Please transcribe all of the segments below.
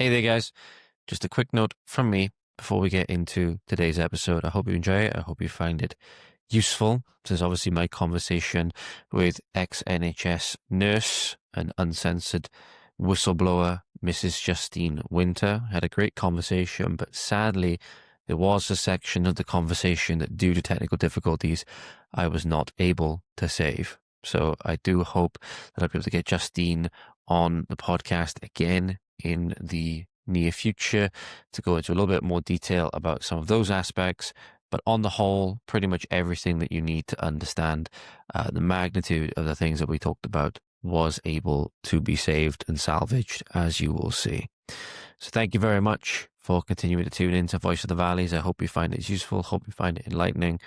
Hey there, guys. Just a quick note from me before we get into today's episode. I hope you enjoy it. I hope you find it useful. This is obviously my conversation with ex-NHS nurse and uncensored whistleblower, Mrs. Justean Winter. Had a great conversation, but sadly, there was a section of the conversation that, due to technical difficulties, I was not able to save. So I do hope that I'll be able to get Justean on the podcast again in the near future to go into a little bit more detail about some of those aspects. But on the whole, pretty much everything that you need to understand the magnitude of the things that we talked about was able to be saved and salvaged, as you will see. So thank you very much for continuing to tune in to Voice of the Valleys. I hope you find it useful. Hope you find it enlightening.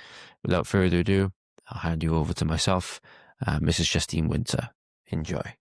Without further ado, I'll hand you over to myself, Mrs. Justean Winter. Enjoy.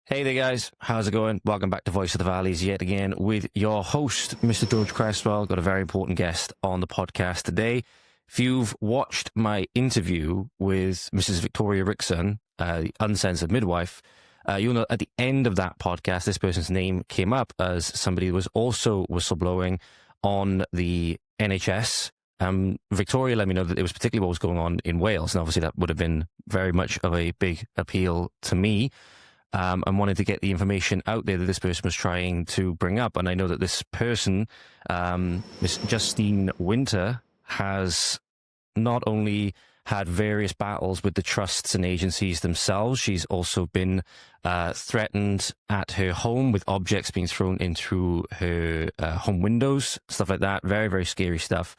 Hey there, guys. How's it going? Welcome back to Voice of the Valleys yet again with your host, Mr. George Cresswell. Got a very important guest on the podcast today. If you've watched my interview with Mrs. Victoria Rickson, the uncensored midwife, you'll know at the end of that podcast, this person's name came up as somebody who was also whistleblowing on the NHS. Victoria let me know that it was particularly what was going on in Wales, and obviously that would have been very much of a big appeal to me. And wanted to get the information out there that this person was trying to bring up. And I know that this person, Miss Justean Winter, has not only had various battles with the trusts and agencies themselves, she's also been threatened at her home with objects being thrown in through her home windows, stuff like that. Very, very scary stuff.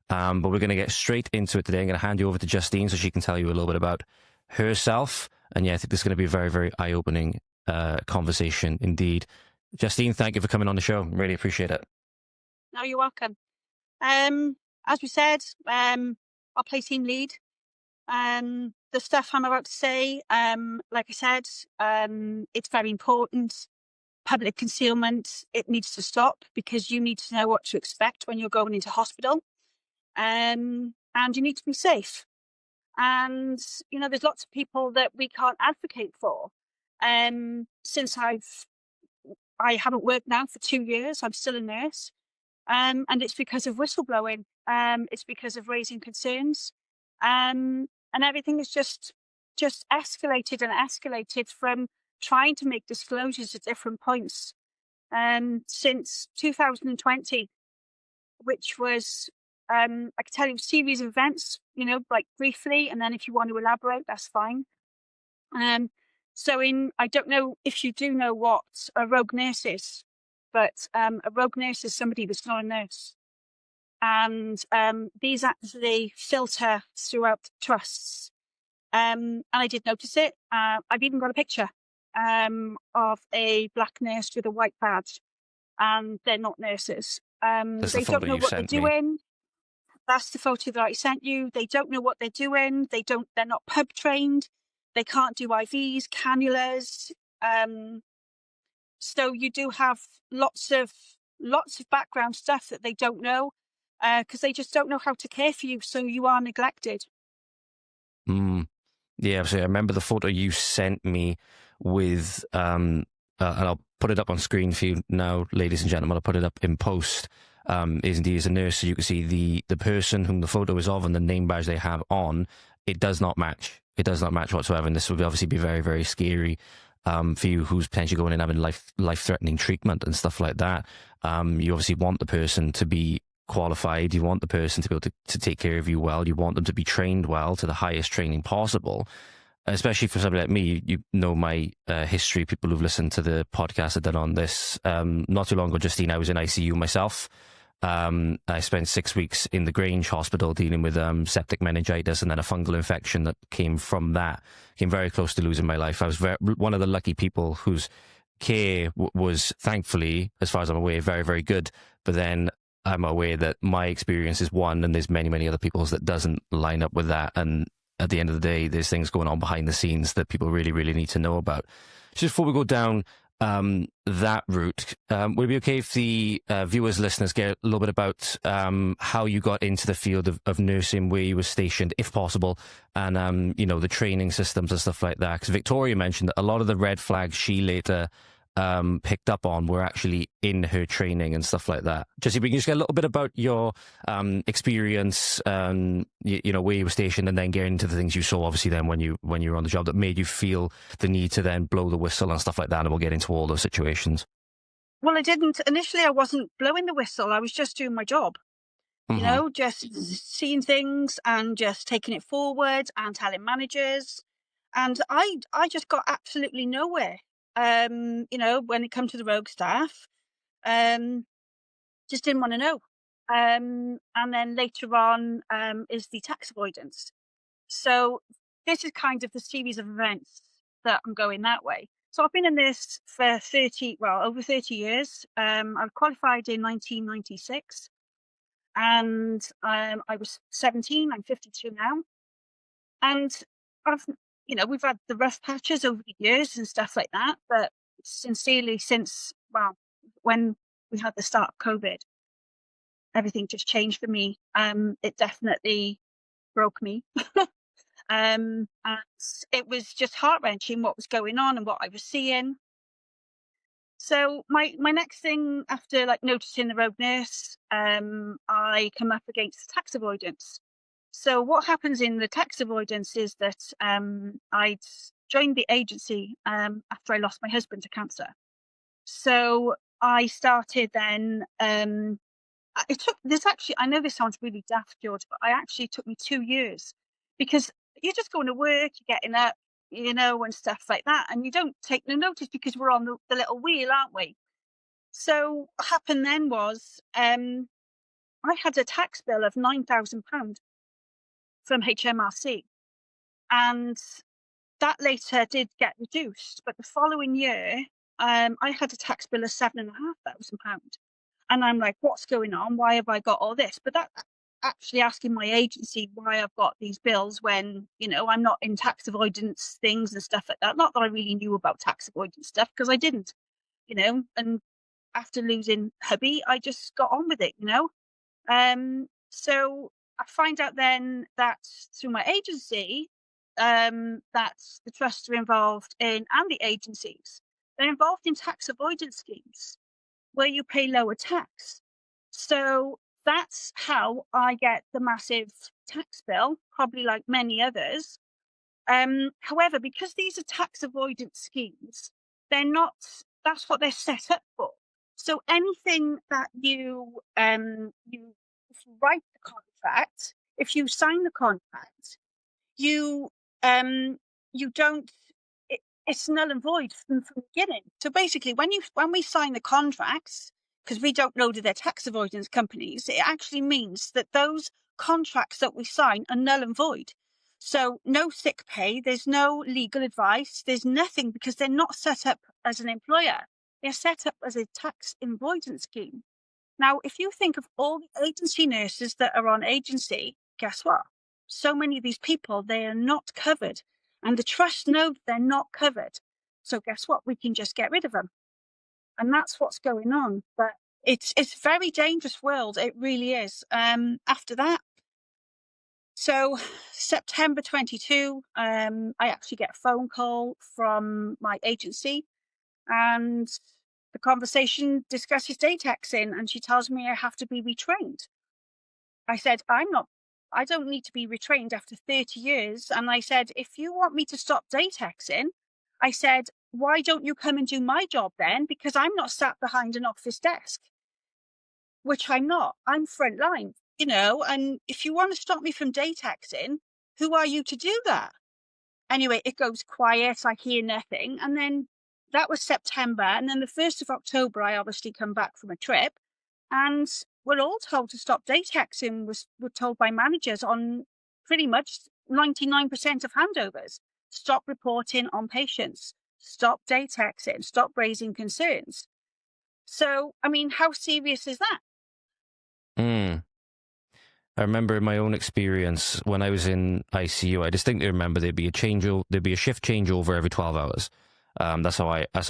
But we're going to get straight into it today. I'm going to hand you over to Justean so she can tell you a little bit about herself. And yeah, I think this is going to be a very, very eye-opening conversation indeed. Justean, thank you for coming on the show. Really appreciate it. No, you're welcome. As we said, I'll play team lead. The stuff I'm about to say, like I said, it's very important. Public concealment, it needs to stop because you need to know what to expect when you're going into hospital. And you need to be safe. And, you know, there's lots of people that we can't advocate for. Since I haven't worked now for 2 years, I'm still a nurse. And it's because of whistleblowing. It's because of raising concerns. And everything is just escalated and escalated from trying to make disclosures at different points. Since 2020, which was, I can tell you a series of events, you know, like briefly, and then if you want to elaborate, that's fine. I don't know if you do know what a rogue nurse is, but a rogue nurse is somebody that's not a nurse. And these actually filter throughout the trusts. And I did notice it. I've even got a picture of a black nurse with a white badge, and they're not nurses. That's the They don't photo know you what they're sent me. doing. That's the photo that I sent you. They don't know what they're doing. They're not pub trained. They can't do IVs, cannulas. So you do have lots of background stuff that they don't know, because they just don't know how to care for you. So you are neglected. Yeah, so I remember the photo you sent me with, and I'll put it up on screen for you now, ladies and gentlemen. I'll put it up in post. Is indeed as a nurse, so you can see the person whom the photo is of and the name badge they have on. It does not match. It does not match whatsoever, and this would obviously be very, very scary for you who's potentially going in having life-threatening treatment and stuff like that. You obviously want the person to be qualified. You want the person to be able to take care of you well. You want them to be trained well to the highest training possible. Especially for somebody like me, you know my history. People who've listened to the podcast I've done on this. Not too long ago, Justean, I was in ICU myself. I spent 6 weeks in the Grange Hospital dealing with septic meningitis and then a fungal infection that came from that. Came very close to losing my life. I was one of the lucky people whose care was, thankfully, as far as I'm aware, very, very good. But then I'm aware that my experience is one, and there's many, many other people's that doesn't line up with that. And at the end of the day, there's things going on behind the scenes that people really, really need to know about. Just before we go down that route, would it be okay if the viewers, listeners, get a little bit about how you got into the field of nursing, where you were stationed, if possible, and the training systems and stuff like that? Because Victoria mentioned that a lot of the red flags she later picked up on were actually in her training and stuff like that. Just if we can just get a little bit about your experience, where you were stationed, and then get into the things you saw, obviously, then when you were on the job, that made you feel the need to then blow the whistle and stuff like that. And we'll get into all those situations. Well, I didn't initially. I wasn't blowing the whistle. I was just doing my job. Just seeing things and just taking it forward and telling managers. And I just got absolutely nowhere. When it comes to the rogue staff, just didn't want to know. And then later on is the tax avoidance. So this is kind of the series of events that I'm going that way. So I've been in this for over 30 years. I was qualified in 1996. And I was 17. I'm 52 now, and we've had the rough patches over the years and stuff like that. But sincerely, since when we had the start of COVID, everything just changed for me. It definitely broke me, and it was just heart-wrenching what was going on and what I was seeing. So my next thing after noticing the rogue nurse, I come up against tax avoidance. So what happens in the tax avoidance is that I'd joined the agency after I lost my husband to cancer. So I started then. I know this sounds really daft, George, but it took me 2 years, because you're just going to work, you're getting up, and stuff like that. And you don't take no notice because we're on the little wheel, aren't we? So what happened then was I had a tax bill of £9,000 from HMRC. And that later did get reduced. But the following year, I had a tax bill of £7,500. And I'm like, what's going on? Why have I got all this? But that actually asking my agency why I've got these bills when, I'm not in tax avoidance things and stuff like that. Not that I really knew about tax avoidance stuff, because I didn't, and after losing hubby, I just got on with it, So I find out then that through my agency, that the trusts are involved in, and the agencies, they're involved in tax avoidance schemes where you pay lower tax. So that's how I get the massive tax bill, probably like many others. However, because these are tax avoidance schemes, that's what they're set up for. So anything that you if you write the contract, if you sign the contract, you don't. It's null and void from the beginning. So basically, when we sign the contracts, because we don't know that they're tax avoidance companies, it actually means that those contracts that we sign are null and void. So no sick pay, there's no legal advice, there's nothing, because they're not set up as an employer. They're set up as a tax avoidance scheme. Now, if you think of all the agency nurses that are on agency, guess what? So many of these people, they are not covered. And the trust know they're not covered. So guess what? We can just get rid of them. And that's what's going on. But it's a very dangerous world. It really is. After that, so September 22, I actually get a phone call from my agency, and the conversation discusses DATIX, and she tells me I have to be retrained. I said, I don't need to be retrained after 30 years. And I said, if you want me to stop DATIXing, I said, why don't you come and do my job then? Because I'm not sat behind an office desk, which I'm not. I'm frontline, and if you want to stop me from DATIXing, who are you to do that? Anyway, it goes quiet. I hear nothing. And then that was September. And then the 1st of October, I obviously come back from a trip, and we're all told to stop DATIXing. We're told by managers on pretty much 99% of handovers. Stop reporting on patients. Stop DATIXing. Stop raising concerns. So, I mean, how serious is that? I remember in my own experience when I was in ICU, I distinctly remember there'd be a shift changeover every 12 hours. That's how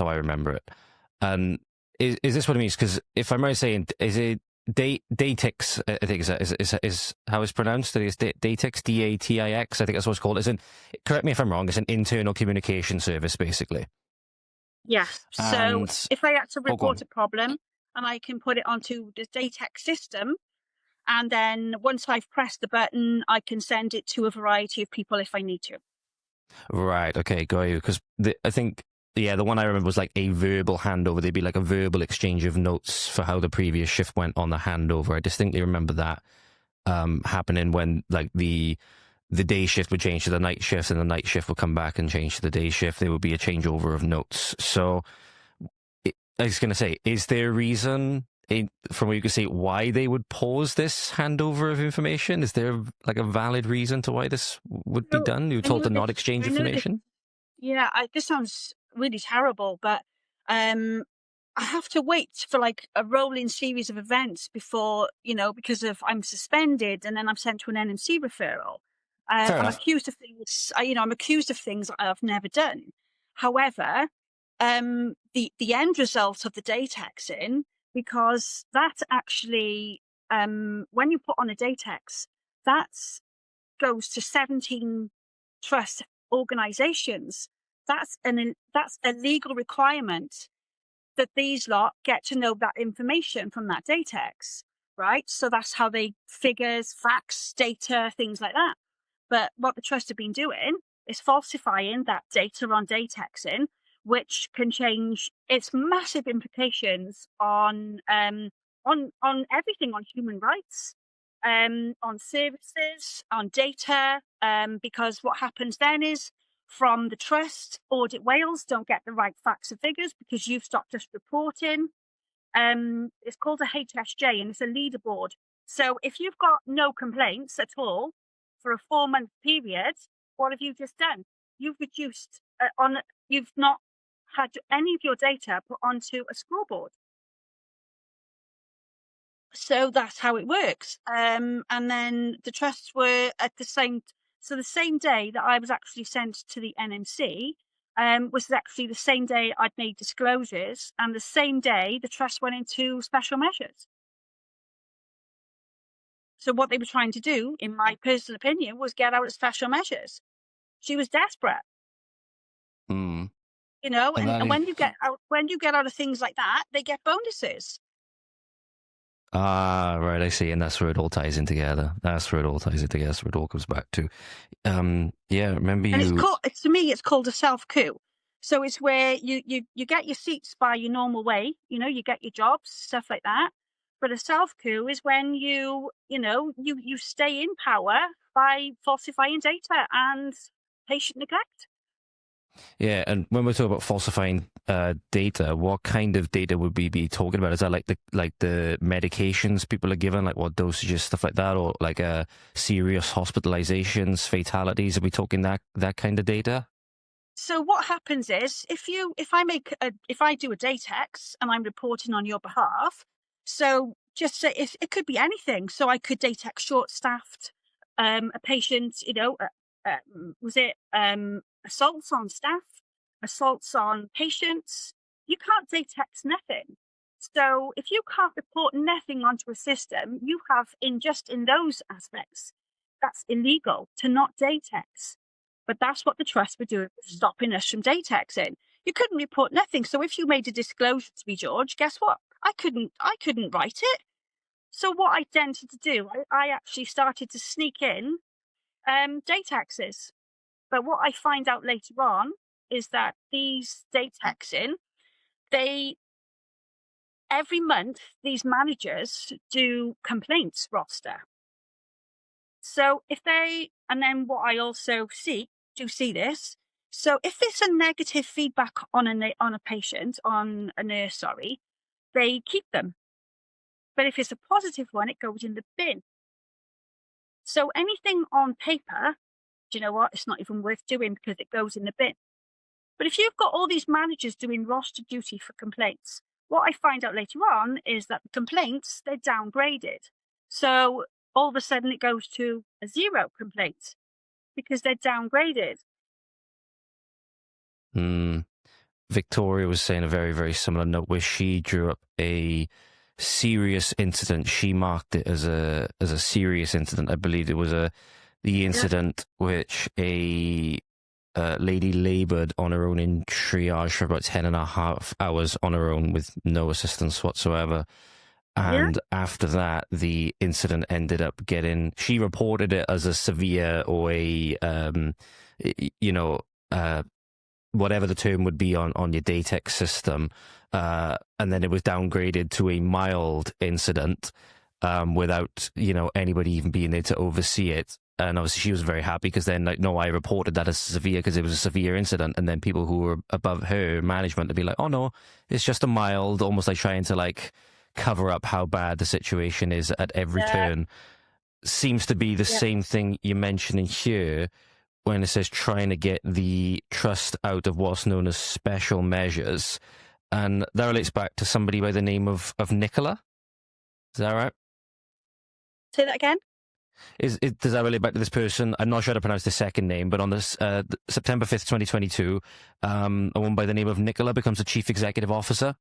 I remember it. And is this what it means? Because if I'm right saying, is it DATIX? I think is how it's pronounced. It's DATIX, DATIX. I think that's what it's called. Correct me if I'm wrong. It's an internal communication service, basically. Yes. So if I had to report a problem, and I can put it onto the DATIX system, and then once I've pressed the button, I can send it to a variety of people if I need to. Right. Okay. Got you. Because I think, the one I remember was like a verbal handover. There'd be like a verbal exchange of notes for how the previous shift went on the handover. I distinctly remember that happening when like the day shift would change to the night shift, and the night shift would come back and change to the day shift. There would be a changeover of notes. So I was going to say, is there a reason from what you can see why they would pause this handover of information? Is there like a valid reason to why this would be done? You're told to not exchange information? This sounds really terrible, but I have to wait for like a rolling series of events before, because I'm suspended, and then I'm sent to an NMC referral. I'm accused of things, I'm accused of things I've never done. However, the end result of the DATIXing, because that actually, when you put on a DATIX, that goes to 17 trust organisations. That's a legal requirement that these lot get to know that information from that DATIX, right? So that's how figures, facts, data, things like that. But what the trust have been doing is falsifying that data on DATIXing, which can change its massive implications on everything, on human rights, on services, on data, because what happens then is, from the trust, Audit Wales don't get the right facts and figures because you've stopped us reporting. It's called a HSJ, and it's a leaderboard. So if you've got no complaints at all for a 4-month period, what have you just done? You've reduced you've not had any of your data put onto a scoreboard. So that's how it works. And then the trusts were at the same day that I was actually sent to the NMC, was actually the same day I'd made disclosures, and the same day the trust went into special measures. So what they were trying to do, in my personal opinion, was get out of special measures. She was desperate. And when you get out of things like that, they get bonuses. Ah, right, I see. And that's where it all ties in together. That's where it all comes back to. Remember you... And to me, it's called a self-coup. So it's where you get your seats by your normal way, you get your jobs, stuff like that. But a self-coup is when you stay in power by falsifying data and patient neglect. Yeah, and when we talk about falsifying data, what kind of data would we be talking about? Is that like the medications people are given, like what dosages, stuff like that, or like serious hospitalizations, fatalities? Are we talking that kind of data? So what happens is if I do a DATIX and I'm reporting on your behalf, so just say it could be anything. So I could DATIX short-staffed, a patient, was it assaults on staff, assaults on patients? You can't DATIX nothing. So if you can't report nothing onto a system, you have in those aspects, that's illegal to not DATIX. But that's what the trust were doing, stopping us from DATIXing. You couldn't report nothing. So if you made a disclosure to me, George, guess what? I couldn't write it. So what I tended to do, I actually started to sneak in DATIXes. But what I find out later on is that these DATIXing, every month, these managers do complaints roster. So and then what I also see this. So if it's a negative feedback on a patient, on a nurse, sorry, they keep them. But if it's a positive one, it goes in the bin. So anything on paper, do you know what? It's not even worth doing because it goes in the bin. But if you've got all these managers doing roster duty for complaints, what I find out later on is that the complaints, they're downgraded. So all of a sudden it goes to a 0 complaint because they're downgraded. Victoria was saying a very, very similar note where she drew up a serious incident. She marked it as a serious incident. I believe it was the incident which a lady laboured on her own in triage for about 10.5 hours on her own with no assistance whatsoever. And after that, the incident ended up she reported it as a severe or a, whatever the term would be on your DATIX system. And then it was downgraded to a mild incident without, anybody even being there to oversee it. And obviously she was very happy because then, I reported that as severe because it was a severe incident. And then people who were above her management would be like, oh no, it's just a mild, almost like trying to cover up how bad the situation is at every turn. Seems to be the same thing you're mentioning here when it says trying to get the trust out of what's known as special measures. And that relates back to somebody by the name of Nicola. Is that right? Say that again? Does that relate back to this person? I'm not sure how to pronounce the second name, but on this September 5th, 2022, a woman by the name of Nicola becomes the chief executive officer.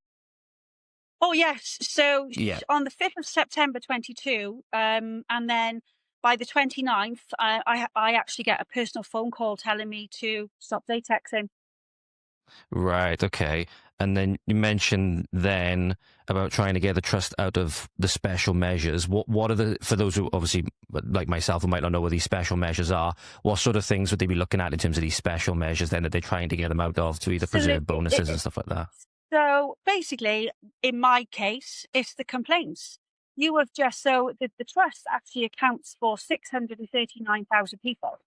Oh, yes. So on the 5th of September 22, and then by the 29th, I actually get a personal phone call telling me to stop DATIXing. Right, okay. And then you mentioned then about trying to get the trust out of the special measures. What are for those who obviously, like myself, who might not know what these special measures are, what sort of things would they be looking at in terms of these special measures then that they're trying to get them out of to either preserve bonuses and stuff like that? So basically, in my case, it's the complaints. You have the trust actually accounts for 639,000 people,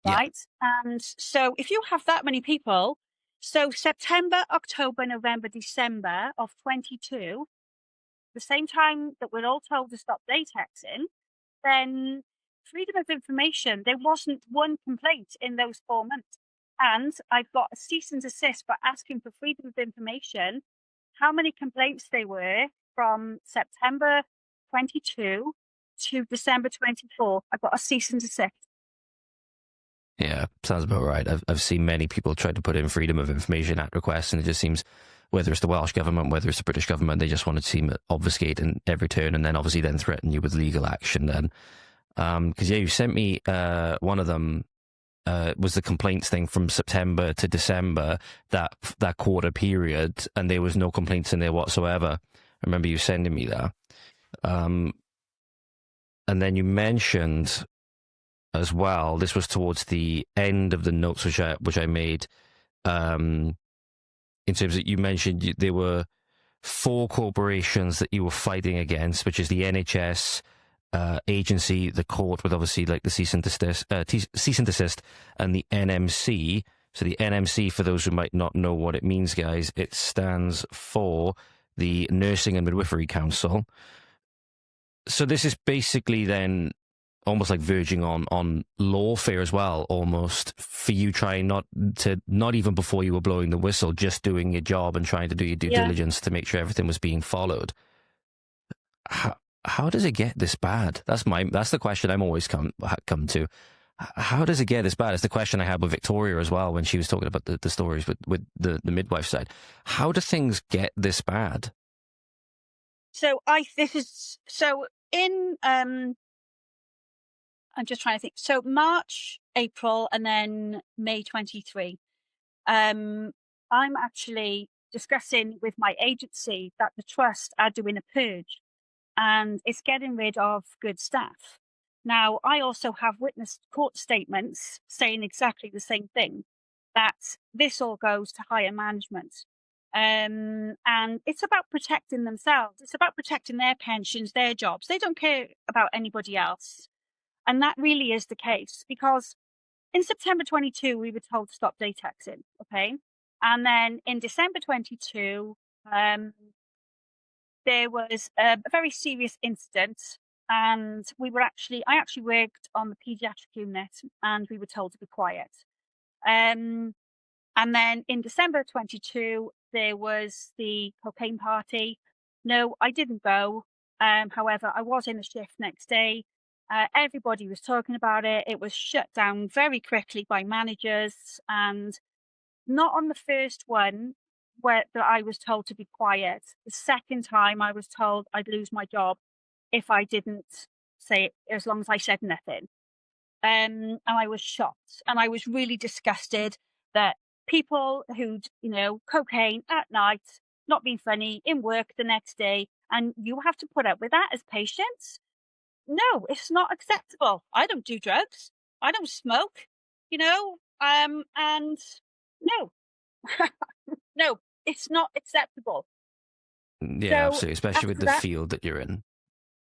right? And so if you have that many people, so September, October, November, December of 22, the same time that we're all told to stop DATIXing, then freedom of information, there wasn't one complaint in those 4 months. And I've got a cease and desist for asking for freedom of information, how many complaints they were from September 22 to December 24. I've got a cease and desist. Yeah, sounds about right. I've seen many people try to put in Freedom of Information Act requests, and it just seems, whether it's the Welsh government, whether it's the British government, they just want to seem obfuscate in every turn, and then obviously then threaten you with legal action. Then, because you sent me one of them. Was the complaints thing from September to December, that quarter period, and there was no complaints in there whatsoever. I remember you sending me that. And then you mentioned as well, this was towards the end of the notes which I made, in terms of, you mentioned there were 4 corporations that you were fighting against, which is the NHS, agency, the court with obviously the cease and desist, and the NMC. So the NMC, for those who might not know what it means, guys, it stands for the Nursing and Midwifery Council. So this is basically then almost like verging on lawfare as well, almost, for you trying not even before you were blowing the whistle, just doing your job and trying to do your due diligence to make sure everything was being followed. How does it get this bad? That's the question I'm always come to. How does it get this bad? It's the question I had with Victoria as well when she was talking about the stories with the midwife side. How do things get this bad? So I'm just trying to think. So March, April, and then May 23. I'm actually discussing with my agency that the trust are doing a purge and it's getting rid of good staff. Now, I also have witnessed court statements saying exactly the same thing, that this all goes to higher management. And it's about protecting themselves. It's about protecting their pensions, their jobs. They don't care about anybody else. And that really is the case, because in September 22, we were told to stop DATIXing, okay? And then in December 22, there was a very serious incident, and I actually worked on the paediatric unit, and we were told to be quiet. And then in December 22, there was the cocaine party. No, I didn't go. However, I was in the shift next day. Everybody was talking about it. It was shut down very quickly by managers, and not on the first one that I was told to be quiet. The second time I was told I'd lose my job if I didn't say it, as long as I said nothing. And I was shocked, and I was really disgusted that people who'd, cocaine at night, not being funny, in work the next day, and you have to put up with that as patients? No, it's not acceptable. I don't do drugs. I don't smoke, and no, no, it's not acceptable. Yeah, absolutely, especially with the field that you're in.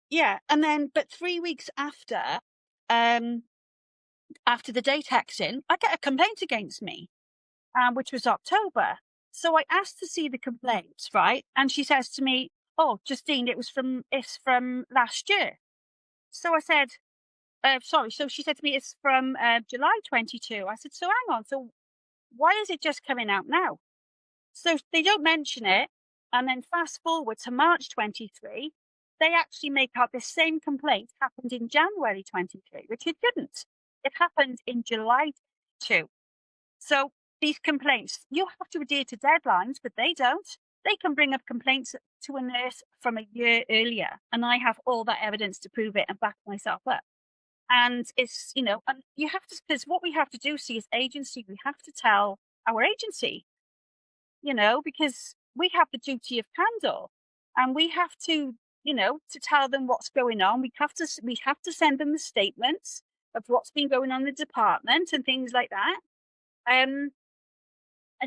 Yeah, and then, but 3 weeks after the DATIXing, I get a complaint against me, which was October. So I asked to see the complaint, right? And she says to me, "Oh, Justine, it's from last year." So I said, sorry. So she said to me, "It's from July 22." I said, "So hang on. So why is it just coming out now?" So they don't mention it. And then fast forward to March 23, they actually make out this same complaint happened in January 23, which it didn't. It happened in July 2. So these complaints, you have to adhere to deadlines, but they don't. They can bring up complaints to a nurse from a year earlier, and I have all that evidence to prove it and back myself up. And it's, and you have to, because what we have to do, see, as agency, we have to tell our agency, because we have the duty of candor, and we have to, to tell them what's going on. We have to send them the statements of what's been going on in the department and things like that. And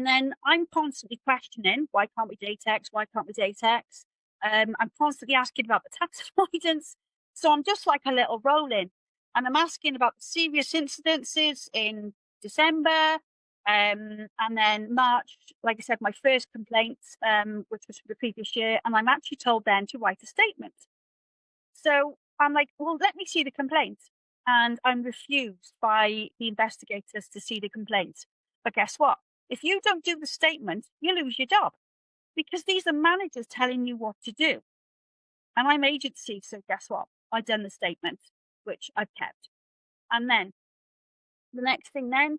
then I'm constantly questioning, why can't we DATIX? Why can't we DATIX? I'm constantly asking about the tax avoidance. So I'm just like a little rolling, and I'm asking about the serious incidences in December. And then March, like I said, my first complaint, which was for the previous year, and I'm actually told then to write a statement. So I'm like, well, let me see the complaint. And I'm refused by the investigators to see the complaint. But guess what? If you don't do the statement, you lose your job, because these are managers telling you what to do. And I'm agency, so guess what? I've done the statement, which I've kept. And then the next thing then,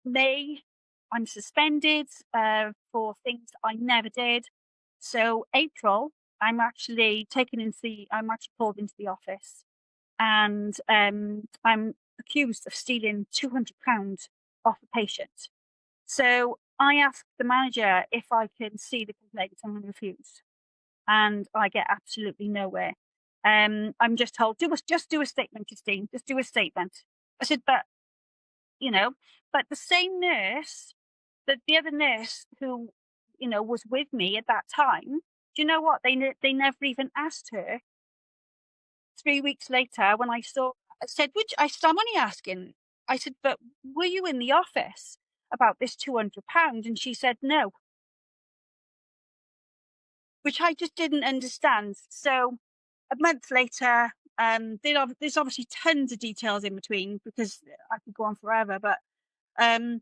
May, I'm suspended for things I never did. So April, I'm actually called into the office, and I'm accused of stealing £200 off a patient. So I asked the manager if I can see the complaint, and I refused. And I get absolutely nowhere. I'm just told, just do a statement, Justine, just do a statement. I said, but the same nurse, the other nurse who, was with me at that time, do you know what? They never even asked her. 3 weeks later, when I said, I'm only asking, I said, but were you in the office about this £200? And she said, no, which I just didn't understand. So a month later, there's obviously tons of details in between because I could go on forever, but and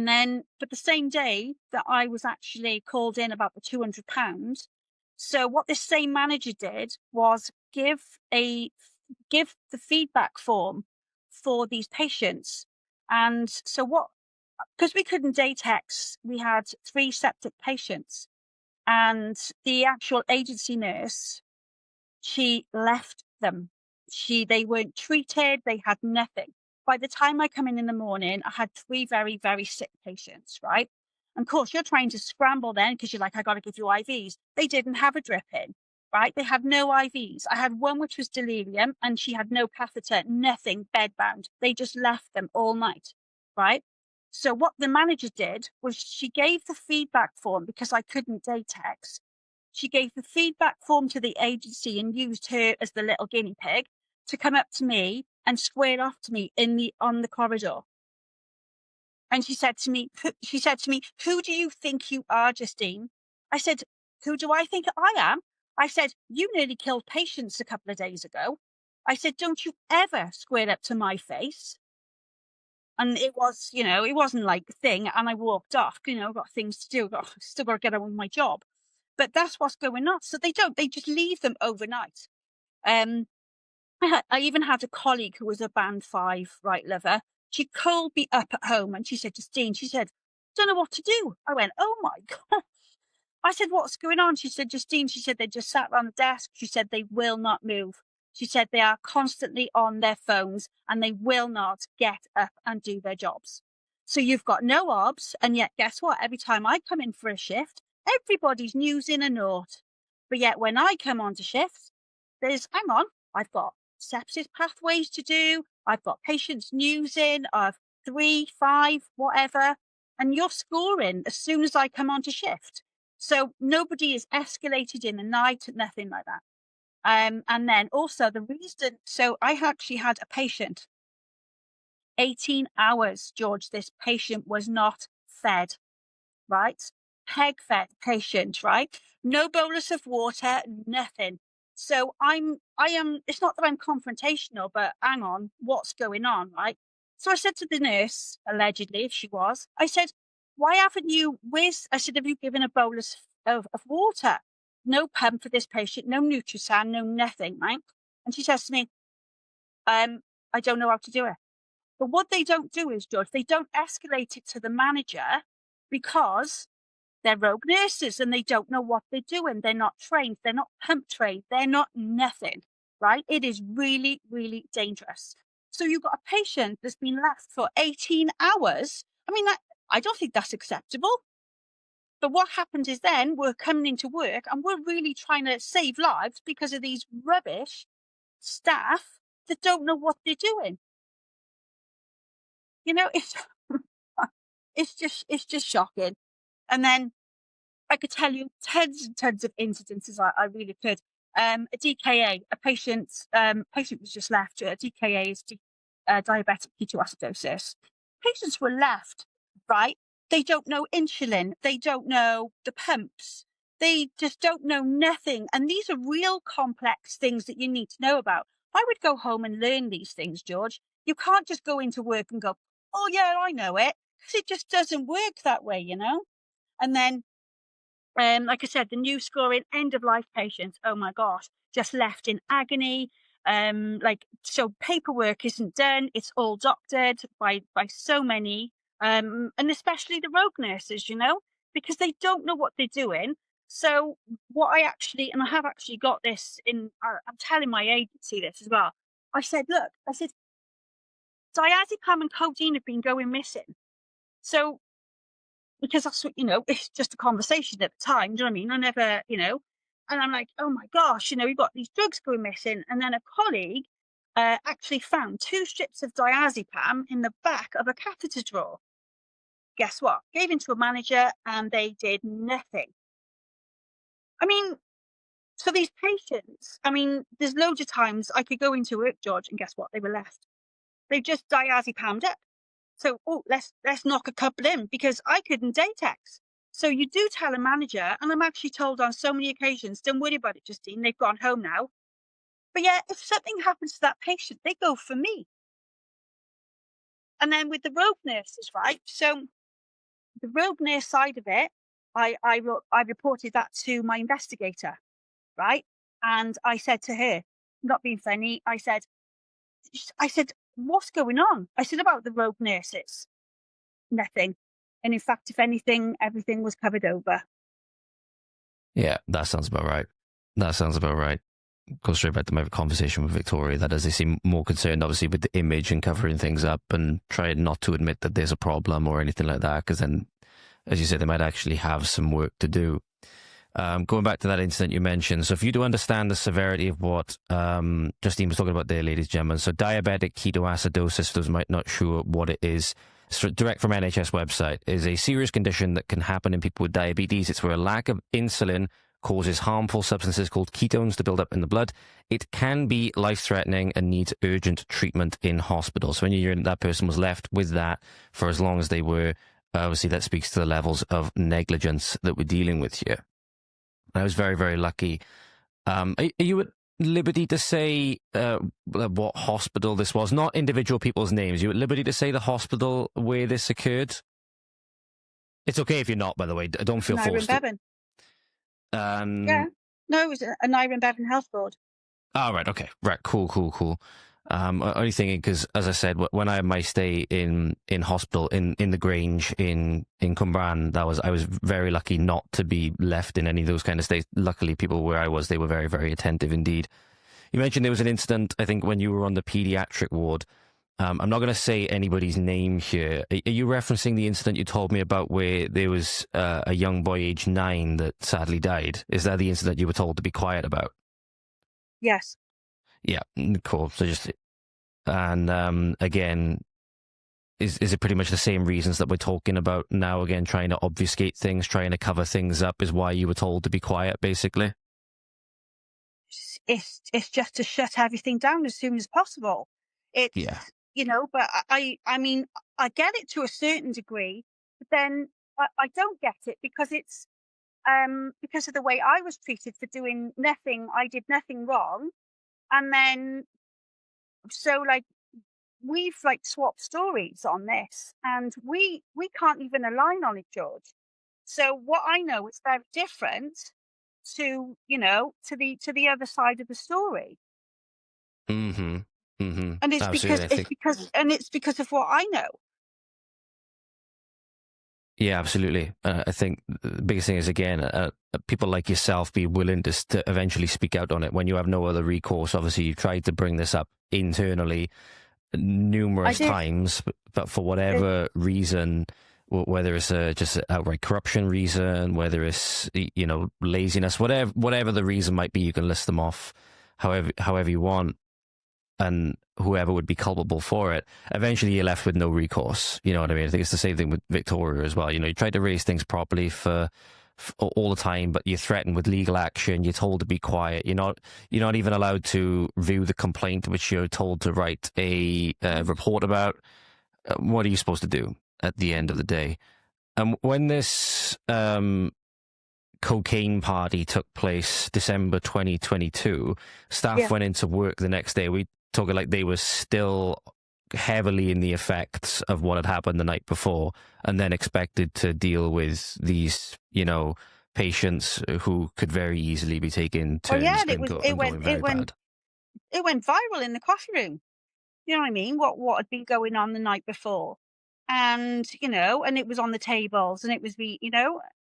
then, but the same day that I was actually called in about the £200, so what this same manager did was give the feedback form for these patients. And so because we couldn't DATIX, we had 3 septic patients, and the actual agency nurse, she left them. They weren't treated, they had nothing. By the time I come in the morning, I had 3 very, very sick patients, right? And of course, you're trying to scramble then because you're like, I got to give you IVs. They didn't have a drip in, right? They had no IVs. I had one which was delirium and she had no catheter, nothing, bedbound. They just left them all night, right? So what the manager did was she gave the feedback form because I couldn't DATIX. She gave the feedback form to the agency and used her as the little guinea pig to come up to me and square off to me on the corridor. And she said to me, who do you think you are, Justine? I said, who do I think I am? I said, you nearly killed patients a couple of days ago. I said, don't you ever square up to my face. And it was, it wasn't like a thing. And I walked off, I've got things to do. Still got to get on with my job. But that's what's going on. So they just leave them overnight. I even had a colleague who was a band 5 right lover. She called me up at home and she said, Justine, she said, don't know what to do. I went, oh my God. I said, what's going on? She said, Justine, she said, they just sat around the desk. She said, they will not move. She said, they are constantly on their phones and they will not get up and do their jobs. So you've got no obs. And yet, guess what? Every time I come in for a shift, everybody's newsing a naught. But yet when I come on to shifts, hang on, I've got sepsis pathways to do. I've got patients newsing of 3, 5, whatever. And you're scoring as soon as I come on to shift. So nobody is escalated in the night, nothing like that. And then also the reason, so I actually had a patient, 18 hours, George, this patient was not fed, right? Peg fed patient, right? No bolus of water, nothing. So I am, it's not that I'm confrontational, but hang on, what's going on, right? So I said to the nurse, allegedly, if she was, I said, why haven't you, I said, have you given a bolus of water? No pump for this patient, no Nutrisand, no nothing, right? And she says to me, I don't know how to do it. But what they don't do is, George, they don't escalate it to the manager because they're rogue nurses and they don't know what they're doing. They're not trained. They're not pump trained. They're not nothing, right? It is really, really dangerous. So you've got a patient that's been left for 18 hours. I mean, I don't think that's acceptable. But what happens is then we're coming into work and we're really trying to save lives because of these rubbish staff that don't know what they're doing. It's it's just shocking. And then I could tell you tons and tons of incidences. I really could. A DKA, a patient was just left. DKA is diabetic ketoacidosis. Patients were left, right? They don't know insulin. They don't know the pumps. They just don't know nothing. And these are real complex things that you need to know about. I would go home and learn these things, George. You can't just go into work and go, oh yeah, I know it. Because it just doesn't work that way, And then like I said, the new scoring end of life patients, oh my gosh, just left in agony. So paperwork isn't done. It's all doctored by so many, and especially the rogue nurses, because they don't know what they're doing. So what I have actually got this in, I'm telling my agency this as well. I said, look, diazepam and codeine have been going missing. So because that's what, it's just a conversation at the time. Do you know what I mean? I never, and I'm like, oh my gosh, we've got these drugs going missing. And then a colleague actually found 2 strips of diazepam in the back of a catheter drawer. Guess what? Gave it to a manager and they did nothing. I mean, for these patients, there's loads of times I could go into work, George, and guess what? They were left. They've just diazepammed up. So, let's knock a couple in because I couldn't DATIX. So you do tell a manager, and I'm actually told on so many occasions, don't worry about it, Justine, they've gone home now. But yeah, if something happens to that patient, they go for me. And then with the rogue nurses, right? So the rogue nurse side of it, I reported that to my investigator, right? And I said to her, not being funny, I said, what's going on? I said about the rogue nurses. Nothing. And in fact, if anything, everything was covered over. Yeah, that sounds about right. That sounds about right. Go straight back to my conversation with Victoria, that as they seem more concerned, obviously, with the image and covering things up and try not to admit that there's a problem or anything like that, because then, as you said, they might actually have some work to do. Going back to that incident you mentioned, so if you do understand the severity of what Justine was talking about there, ladies and gentlemen, so diabetic ketoacidosis, for those who might not sure what it is, direct from NHS website, is a serious condition that can happen in people with diabetes. It's where a lack of insulin causes harmful substances called ketones to build up in the blood. It can be life-threatening and needs urgent treatment in hospital. So when you hear that person was left with that for as long as they were, obviously that speaks to the levels of negligence that we're dealing with here. I was very, very lucky. Are you at liberty to say what hospital this was? Not individual people's names. You at liberty to say the hospital where this occurred? It's okay if you're not, by the way. Don't feel forced. Yeah. No, it was a Nyren Bevan Health Board. Oh, right. Okay. Right. Cool. Only thinking because, as I said, when I had my stay in hospital in the Grange in Cwmbran, I was very lucky not to be left in any of those kind of stays. Luckily, people where I was, they were very, very attentive indeed. You mentioned there was an incident, I think, when you were on the paediatric ward. I'm not going to say anybody's name here. Are you referencing the incident you told me about where there was a young boy aged 9 that sadly died? Is that the incident you were told to be quiet about? Yes. Yeah, cool. So again, is it pretty much the same reasons that we're talking about now? Again, trying to obfuscate things, trying to cover things up is why you were told to be quiet, basically? It's just to shut everything down as soon as possible. Yeah. But I mean, I get it to a certain degree, but then I don't get it because it's because of the way I was treated for doing nothing. I did nothing wrong. And then, so we've swapped stories on this and we can't even align on it, George. So what I know is very different to the other side of the story. Mm-hmm. And it's because of what I know. Yeah, absolutely. I think the biggest thing is, again, people like yourself be willing to eventually speak out on it when you have no other recourse. Obviously, you've tried to bring this up internally numerous times, but for whatever reason, whether it's just an outright corruption reason, whether it's laziness, whatever the reason might be, you can list them off however you want. And whoever would be culpable for it, eventually you're left with no recourse. You know what I mean? I think it's the same thing with Victoria as well. You try to raise things properly for all the time, but you're threatened with legal action. You're told to be quiet. You're not even allowed to view the complaint, which you're told to write a report about. What are you supposed to do at the end of the day? When this cocaine party took place December 2022, staff went into work the next day. We talking like they were still heavily in the effects of what had happened the night before, and then expected to deal with these, patients who could very easily be taken turns it went viral in the coffee room. You know what I mean? What had been going on the night before, and and it was on the tables, and it was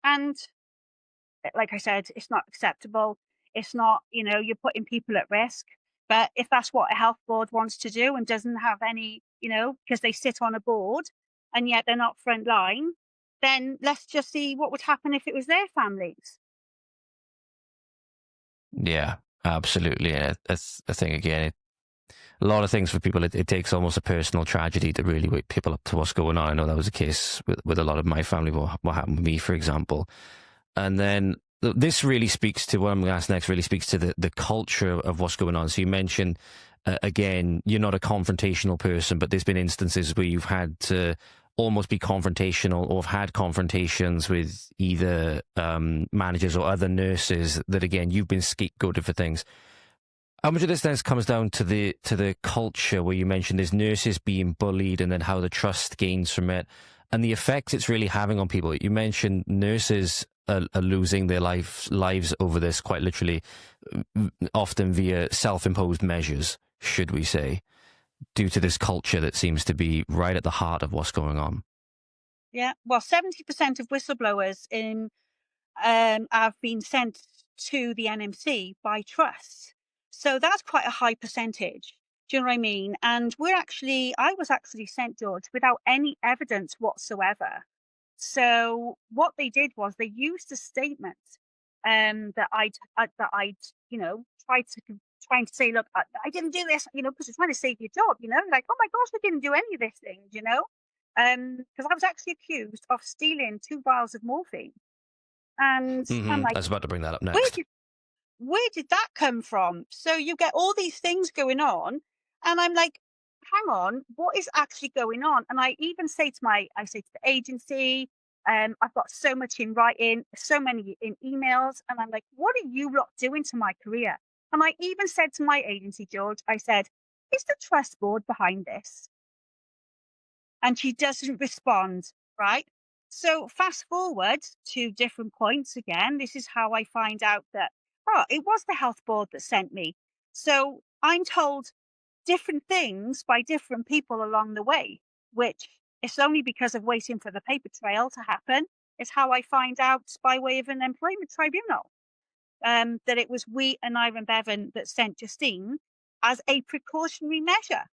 and like I said, it's not acceptable. It's not, you're putting people at risk. But if that's what a health board wants to do and doesn't have any, because they sit on a board and yet they're not front line, then let's just see what would happen if it was their families. Yeah, absolutely. And I think, again, a lot of things for people, it takes almost a personal tragedy to really wake people up to what's going on. I know that was the case with a lot of my family, what happened with me, for example. And then this really speaks to what I'm going to ask next, really speaks to the culture of what's going on. So you mentioned again, you're not a confrontational person, but there's been instances where you've had to almost be confrontational or have had confrontations with either managers or other nurses that, again, you've been scapegoated for things. How much of this then comes down to the culture where you mentioned there's nurses being bullied and then how the trust gains from it and the effect it's really having on people? You mentioned nurses are losing their lives over this, quite literally, often via self-imposed measures, should we say, due to this culture that seems to be right at the heart of what's going on. Yeah, well, 70% of whistleblowers have been sent to the NMC by trusts. So that's quite a high percentage. Do you know what I mean? And I was actually sent, George, without any evidence whatsoever. So what they did was they used a statement that I'd trying to say, look, I didn't do this, because you're trying to save your job, like, oh my gosh, I didn't do any of this thing, because I was actually accused of stealing 2 vials of morphine. And I'm like, I was about to bring that up next. Where did that come from? So you get all these things going on, and I'm like, hang on, what is actually going on? And I even say to the agency, I've got so much in writing, so many in emails, and I'm like, what are you lot doing to my career? And I even said to my agency, George, I said, is the trust board behind this? And she doesn't respond, right? So fast forward to different points again. This is how I find out that, it was the health board that sent me. So I'm told different things by different people along the way, which is only because of waiting for the paper trail to happen. It's how I find out by way of an employment tribunal that it was we and Iron Bevan that sent Justean as a precautionary measure.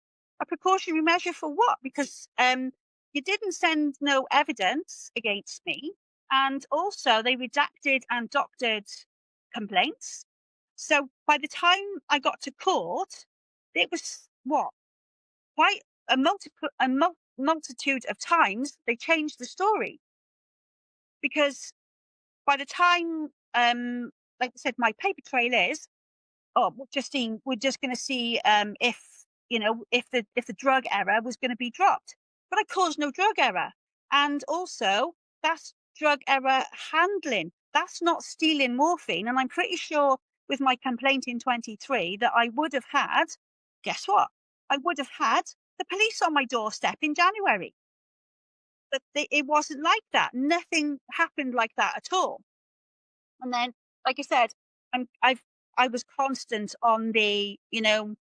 A precautionary measure for what? Because you didn't send no evidence against me, and also they redacted and doctored complaints. So by the time I got to court, it was quite a multitude of times they changed the story. Because by the time, like I said, my paper trail is, Justean, we're just going to see if the drug error was going to be dropped. But I caused no drug error. And also, that's drug error handling. That's not stealing morphine. And I'm pretty sure with my complaint in 23 that I would have had, guess what? I would have had the police on my doorstep in January. But it wasn't like that. Nothing happened like that at all. And then, like I said, I was constant on the,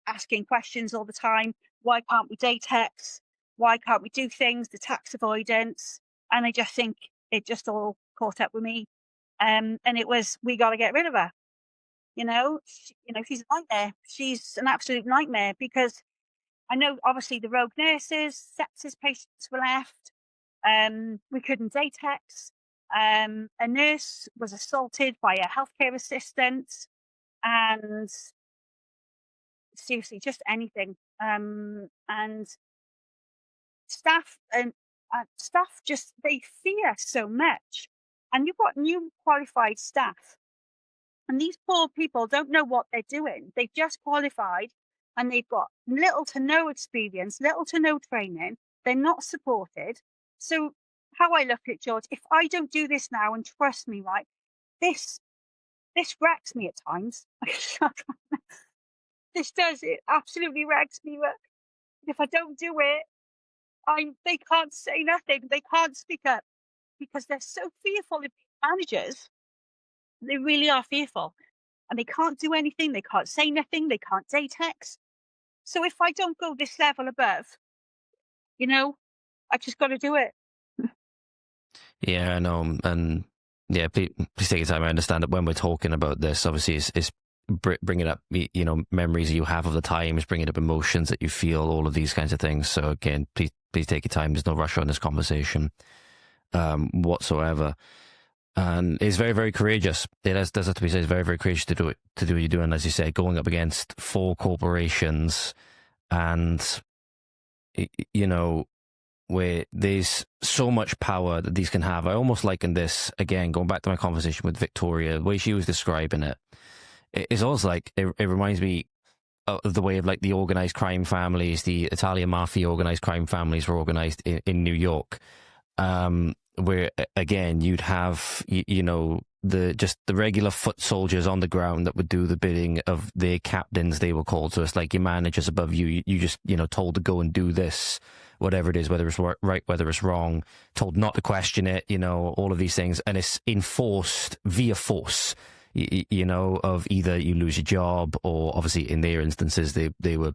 asking questions all the time. Why can't we DATIX? Why can't we do things? The tax avoidance. And I just think it just all caught up with me. And it was, we got to get rid of her. She's a nightmare. She's an absolute nightmare, because I know obviously the rogue nurses, sepsis patients were left. We couldn't DATIX. A nurse was assaulted by a healthcare assistant, and seriously, just anything. And staff just, they fear so much. And you've got new qualified staff, and these poor people don't know what they're doing. They've just qualified and they've got little to no experience, little to no training. They're not supported. So how I look at it, George, if I don't do this now, and trust me, right, this wrecks me at times. It absolutely wrecks me. If I don't do it, they can't say nothing. They can't speak up, because they're so fearful of managers. They really are fearful, and they can't do anything. They can't say nothing. They can't DATIX. So if I don't go this level above, I just got to do it. Yeah, I know. And yeah, please take your time. I understand that when we're talking about this, obviously it's bringing up, memories you have of the times, bringing up emotions that you feel, all of these kinds of things. So again, please take your time. There's no rush on this conversation whatsoever. And it's very, very courageous. It does have to be said. It's very, very courageous to do it, to do what you're doing. As you say, going up against 4 corporations, and where there's so much power that these can have. I almost liken this, again, going back to my conversation with Victoria, the way she was describing it. It's almost like it reminds me the way of like the organized crime families, the Italian mafia organized crime families were organized in New York, where again you'd have the regular foot soldiers on the ground that would do the bidding of their captains, they were called. So it's like your managers above you. You just told to go and do this, whatever it is, whether it's right, whether it's wrong, told not to question it. All of these things, and it's enforced via force. Of either you lose your job, or obviously in their instances they were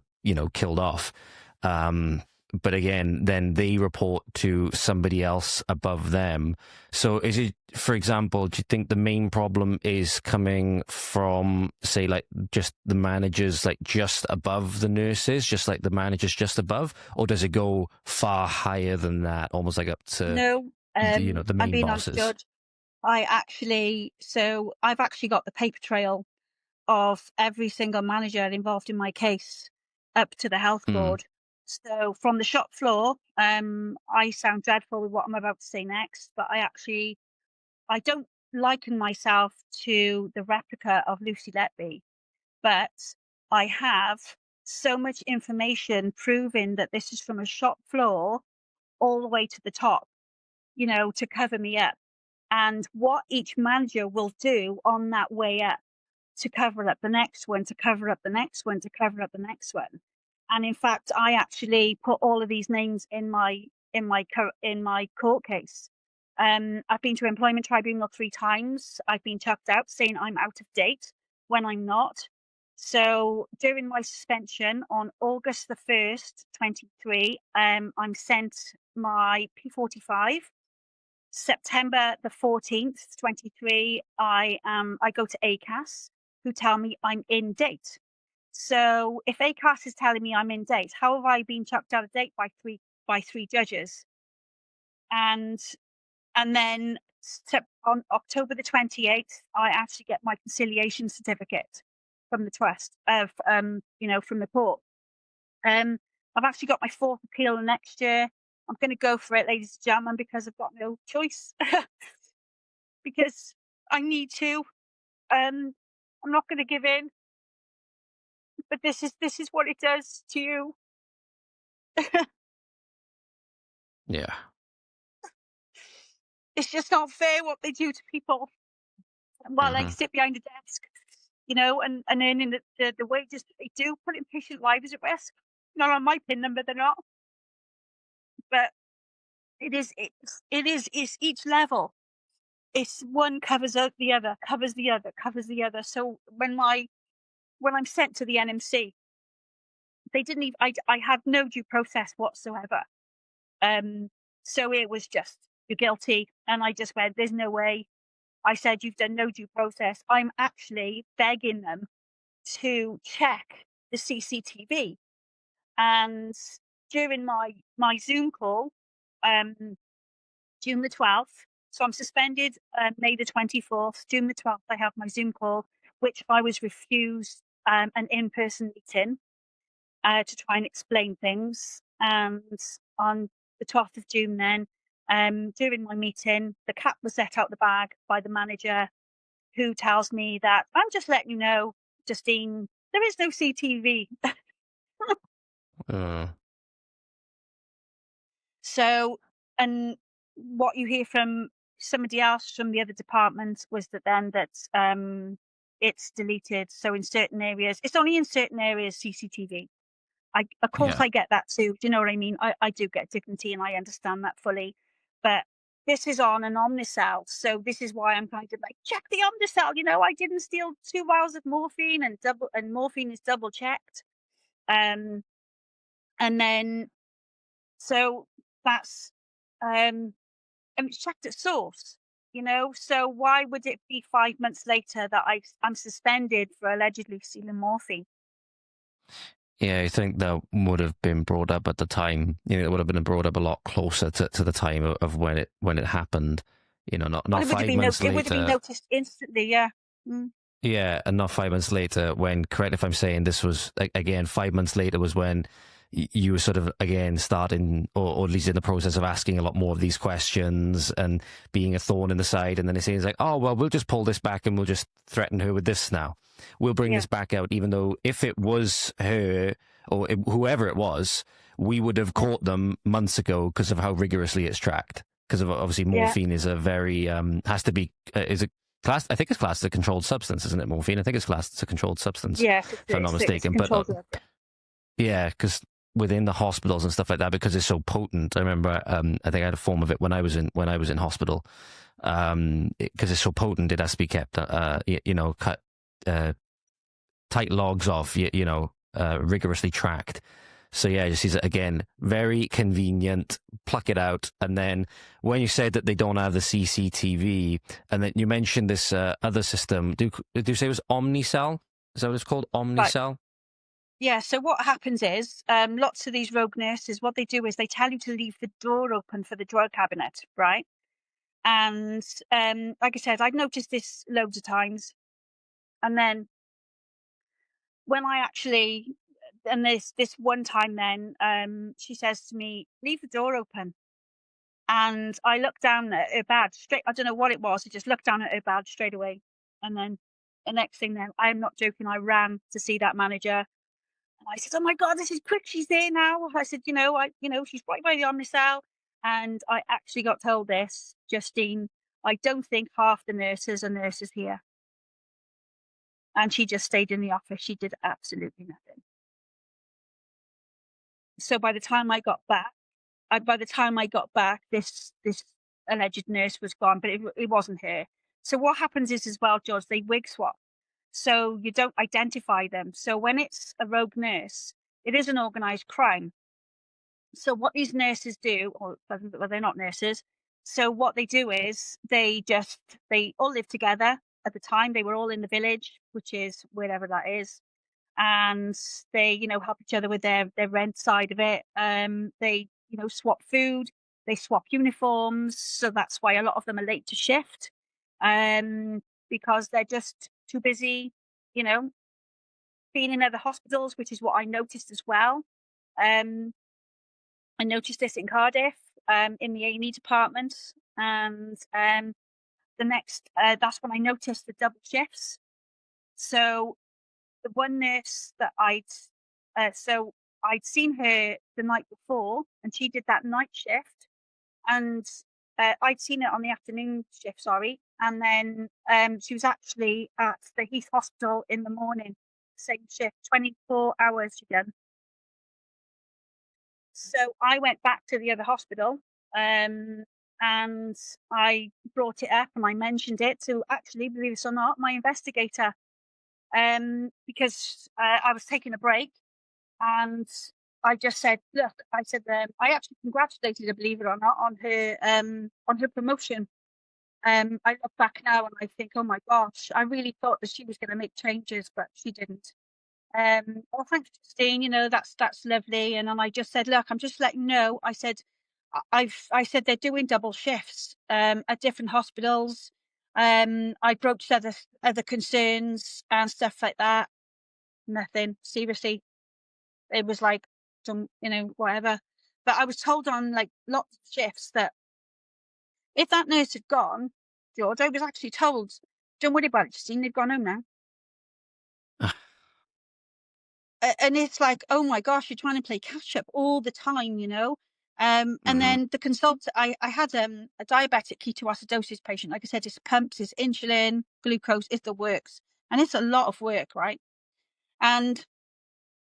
killed off. But again, then they report to somebody else above them. So is it, for example, do you think the main problem is coming from, say, like just the managers, like just above the nurses, just like the managers just above, or does it go far higher than that, almost like up to No, the main I'm being bosses? understood. I've actually got the paper trail of every single manager involved in my case up to the health board. So from the shop floor, I sound dreadful with what I'm about to say next, but I don't liken myself to the replica of Lucy Letby, but I have so much information proving that this is from a shop floor all the way to the top, to cover me up. And what each manager will do on that way up to cover up the next one, to cover up the next one, to cover up the next one. And in fact, I actually put all of these names in my court case. I've been to employment tribunal 3 times. I've been chucked out saying I'm out of date when I'm not. So during my suspension on August the 1st, 23, I'm sent my P45. September the 14th, 23, I go to ACAS, who tell me I'm in date. So if ACAS is telling me I'm in date, how have I been chucked out of date by three judges? And then on October the 28th, I actually get my conciliation certificate from the trust, from the court. I've actually got my 4th appeal next year. I'm going to go for it, ladies and gentlemen, because I've got no choice. Because I need to. I'm not going to give in. But this is what it does to you. Yeah. It's just not fair what they do to people while I sit behind a desk, and earning the wages that they do, putting patient lives at risk. Not on my PIN number, they're not. But it's each level. It's one covers the other, covers the other, covers the other. So when I'm sent to the NMC, they didn't even, I had no due process whatsoever. So it was just, you're guilty. And I just went, there's no way. I said, you've done no due process. I'm actually begging them to check the CCTV. And during my Zoom call, June the 12th, so I'm suspended May the 24th, June the 12th, I have my Zoom call, which I was refused an in-person meeting to try and explain things. And on the 12th of June then, during my meeting, the cat was let out the bag by the manager, who tells me that, I'm just letting you know, Justine, there is no CTV. So, and what you hear from somebody else from the other department was that it's deleted. So in certain areas, it's only in certain areas CCTV. Of course, I get that too. Do you know what I mean? I do get dignity, and I understand that fully. But this is on an Omnicell, so this is why I'm kind of like, check the Omnicell. I didn't steal 2 vials of morphine, and morphine is double checked. And then so that's and it's checked at source. So why would it be 5 months later that I'm suspended for allegedly stealing morphine? Yeah, I think that would have been brought up at the time. It would have been brought up a lot closer to the time of when it happened. Not 5 months later. It would have been noticed instantly. Yeah. Yeah, and not 5 months later when, correct if I'm saying, this was, again, 5 months later was when you were sort of, again, starting, or at least in the process of asking a lot more of these questions and being a thorn in the side. And then it seems like, oh, well, we'll just pull this back and we'll just threaten her with this now. We'll bring this back out, even though if it was her or whoever it was, we would have caught them months ago because of how rigorously it's tracked. Because of, obviously, morphine is a very, has to be, is it classed? I think it's classed as a controlled substance, isn't it, morphine? I think it's classed as a controlled substance, if I'm not mistaken. But yeah, because within the hospitals and stuff like that, because it's so potent. I remember, I think I had a form of it when I was in hospital. Because it's so potent, it has to be kept, cut, tight logs of, rigorously tracked. So yeah, just use it again. Very convenient. Pluck it out, and then when you said that they don't have the CCTV, and then you mentioned this other system. Do you say it was Omnicell? Is that what it's called? Omnicell. Right. Yeah. So what happens is, lots of these rogue nurses, what they do is they tell you to leave the door open for the drawer cabinet, right? And like I said, I've noticed this loads of times, and then when I actually. And this one time then, she says to me, leave the door open. And I looked down at her badge straight. I don't know what it was. I just looked down at her badge straight away. And then the next thing then, I am not joking, I ran to see that manager. And I said, oh my God, this is quick. She's there now. I said, she's right by the Omnicell. And I actually got told this, Justine, I don't think half the nurses are nurses here. And she just stayed in the office. She did absolutely nothing. So by the time I got back, this alleged nurse was gone, but it wasn't her. So what happens is as well, George, they wig swap. So you don't identify them. So when it's a rogue nurse, it is an organised crime. So what these nurses do, well, they're not nurses. So what they do is they all live together. At the time, they were all in the village, which is wherever that is. And they, help each other with their rent side of it. They, swap food, they swap uniforms. So that's why a lot of them are late to shift, because they're just too busy, being in other hospitals, which is what I noticed as well. I noticed this in Cardiff, in the A&E department. And the next, that's when I noticed the double shifts. So the one nurse that I'd seen her the night before, and she did that night shift, and I'd seen it on the afternoon shift, and then she was actually at the Heath Hospital in the morning, same shift, 24 hours she done. So I went back to the other hospital, and I brought it up and I mentioned it to, actually, believe it or not, my investigator. Because I was taking a break, and I just said, look, I I actually congratulated her, believe it or not, on her promotion. I look back now and I think, oh my gosh, I really thought that she was going to make changes, but she didn't. Well, thanks, Justine. That's lovely. And then I just said, look, I'm just letting you know. I said, I said they're doing double shifts at different hospitals. I broached other concerns and stuff like that. Nothing. Seriously. It was like, whatever. But I was told on like lots of shifts that if that nurse had gone, George, I was actually told, don't worry about it, Justine, they've gone home now. And it's like, oh my gosh, you're trying to play catch up all the time, And then the consultant, I had a diabetic ketoacidosis patient. Like I said, it's pumps, it's insulin, glucose, it's the works. And it's a lot of work, right? And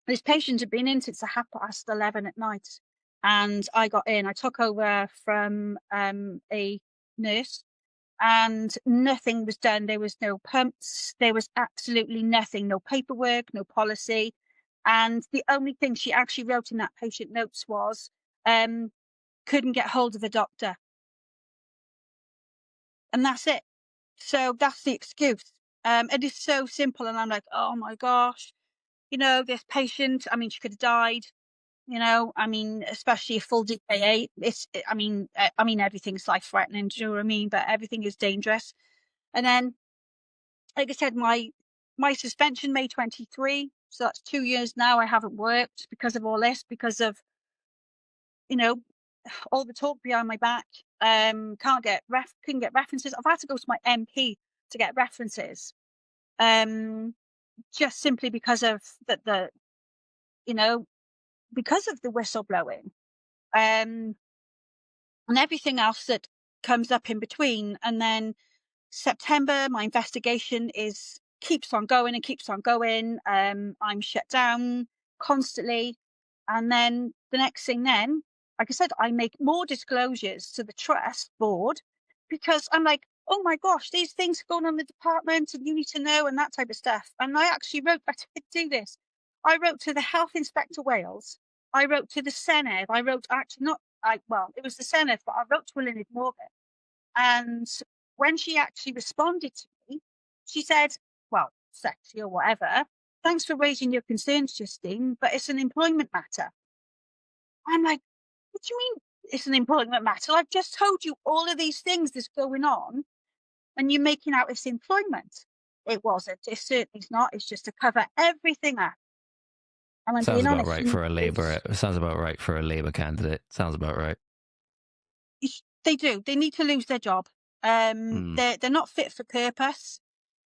this patient had been in since 11:30 at night. And I got in, I took over from a nurse, and nothing was done. There was no pumps. There was absolutely nothing, no paperwork, no policy. And the only thing she actually wrote in that patient notes was, couldn't get hold of the doctor. And that's it. So that's the excuse. It is so simple. And I'm like, oh my gosh, this patient, she could have died, especially a full DKA. Everything's life threatening, do you know what I mean? But everything is dangerous. And then, like I said, my suspension, May 23, So that's 2 years now I haven't worked because of all this, because of, all the talk behind my back. Couldn't get references. I've had to go to my MP to get references. Just simply because of because of the whistleblowing. And everything else that comes up in between. And then September, my investigation keeps on going and keeps on going. I'm shut down constantly. And then the next thing then, like I said, I make more disclosures to the trust board because I'm like, oh my gosh, these things are going on in the department and you need to know and that type of stuff. And I actually I did do this. I wrote to the Health Inspector Wales. I wrote to the Senedd. I wrote it was the Senedd, but I wrote to Elynyd Morgan. And when she actually responded to me, she said, well, sexy or whatever, thanks for raising your concerns, Justine, but it's an employment matter. I'm like, what do you mean it's an employment matter? I've just told you all of these things that's going on and you're making out it's employment. It wasn't. It certainly is not. It's just to cover everything up. And I'm Sounds being about honest. right for a Labour. Sounds about right for a Labour candidate. Sounds about right. They do. They need to lose their job. They're not fit for purpose.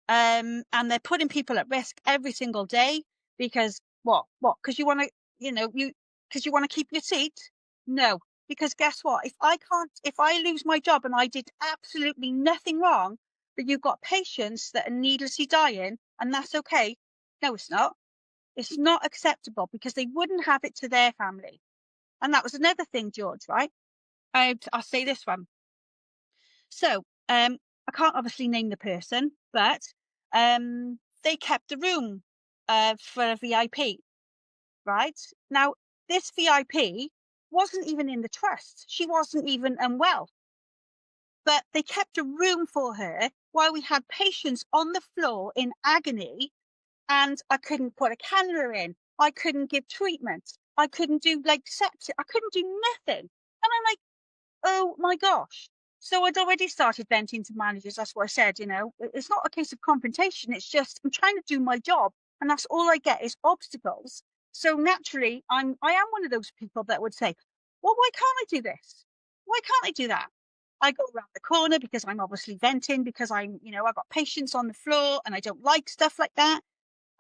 And they're putting people at risk every single day because what? Because you want to, because you want to keep your seat? No, because guess what? If I lose my job and I did absolutely nothing wrong, but you've got patients that are needlessly dying, and that's okay. No, it's not. It's not acceptable because they wouldn't have it to their family. And that was another thing, George, right? I'll say this one. So, I can't obviously name the person, but they kept a room for a VIP, right? Now, this VIP wasn't even in the trust. She wasn't even unwell. But they kept a room for her while we had patients on the floor in agony, and I couldn't put a cannula in. I couldn't give treatment. I couldn't do sepsis. I couldn't do nothing. And I'm like, oh my gosh. So I'd already started venting to managers. That's what I said, it's not a case of confrontation. It's just, I'm trying to do my job. And that's all I get is obstacles. So naturally, I am one of those people that would say, well, why can't I do this? Why can't I do that? I go around the corner because I'm obviously venting because I've got patients on the floor and I don't like stuff like that.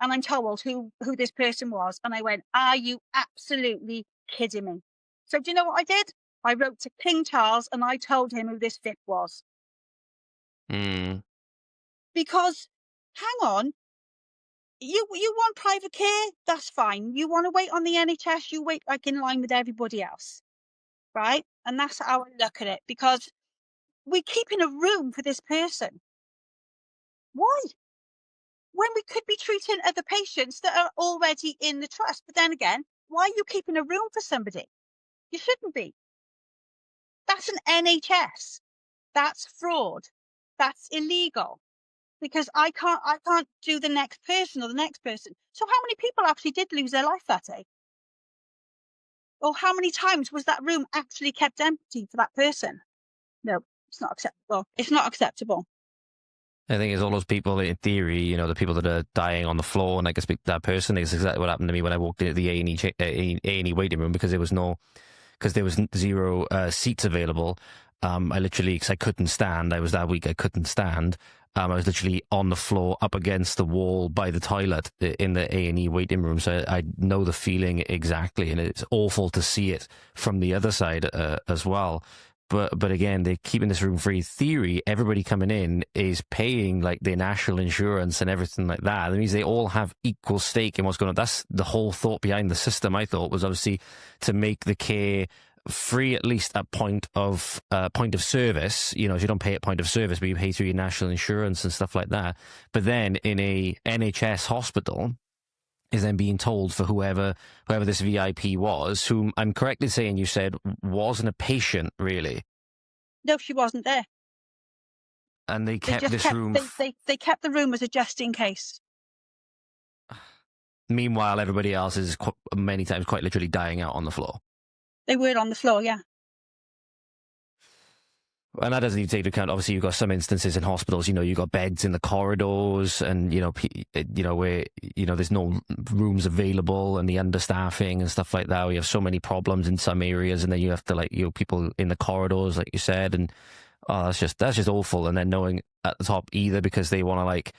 And I'm told who this person was. And I went, are you absolutely kidding me? So do you know what I did? I wrote to King Charles and I told him who this VIP was. Because, hang on, you want private care? That's fine. You want to wait on the NHS? You wait in line with everybody else, right? And that's how I look at it. Because we're keeping a room for this person. Why? When we could be treating other patients that are already in the trust. But then again, why are you keeping a room for somebody? You shouldn't be. That's an NHS. That's fraud. That's illegal. Because I can't do the next person or the next person. So how many people actually did lose their life that day? Or how many times was that room actually kept empty for that person? No, it's not acceptable. It's not acceptable. I think it's all those people in theory, the people that are dying on the floor, and I can speak to that person. It's exactly what happened to me when I walked into the A&E waiting room because there was zero seats available. I literally, because I couldn't stand, I was that weak, I couldn't stand. I was literally on the floor up against the wall by the toilet in the A&E waiting room. So I know the feeling exactly, and it's awful to see it from the other side as well. But again, they're keeping this room free. Theory, everybody coming in is paying their national insurance and everything like that. That means they all have equal stake in what's going on. That's the whole thought behind the system, I thought, was obviously to make the care free, at least at point of service. You don't pay at point of service, but you pay through your national insurance and stuff like that. But then in a NHS hospital is then being told for whoever this VIP was, whom I'm correctly saying you said wasn't a patient, really. No, she wasn't there. And they kept this room. They kept the room as a just in case. Meanwhile, everybody else is many times quite literally dying out on the floor. They were on the floor, yeah. And that doesn't even take into account, obviously, you've got some instances in hospitals, you've got beds in the corridors and, where, there's no rooms available and the understaffing and stuff like that. We have so many problems in some areas, and then you have to, people in the corridors, like you said, and that's just awful. And then knowing at the top, either because they want to,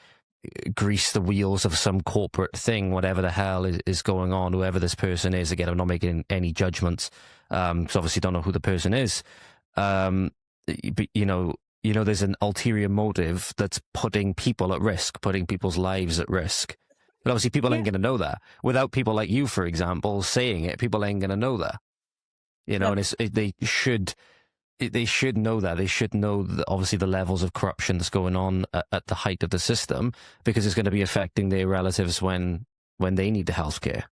grease the wheels of some corporate thing, whatever the hell is going on, whoever this person is. Again, I'm not making any judgments, because obviously don't know who the person is. But there's an ulterior motive that's putting people at risk, putting people's lives at risk. But obviously people ain't going to know that. Without people like you, for example, saying it, people ain't going to know that. And they should know that. They should know that, obviously, the levels of corruption that's going on at the height of the system, because it's going to be affecting their relatives when they need the healthcare.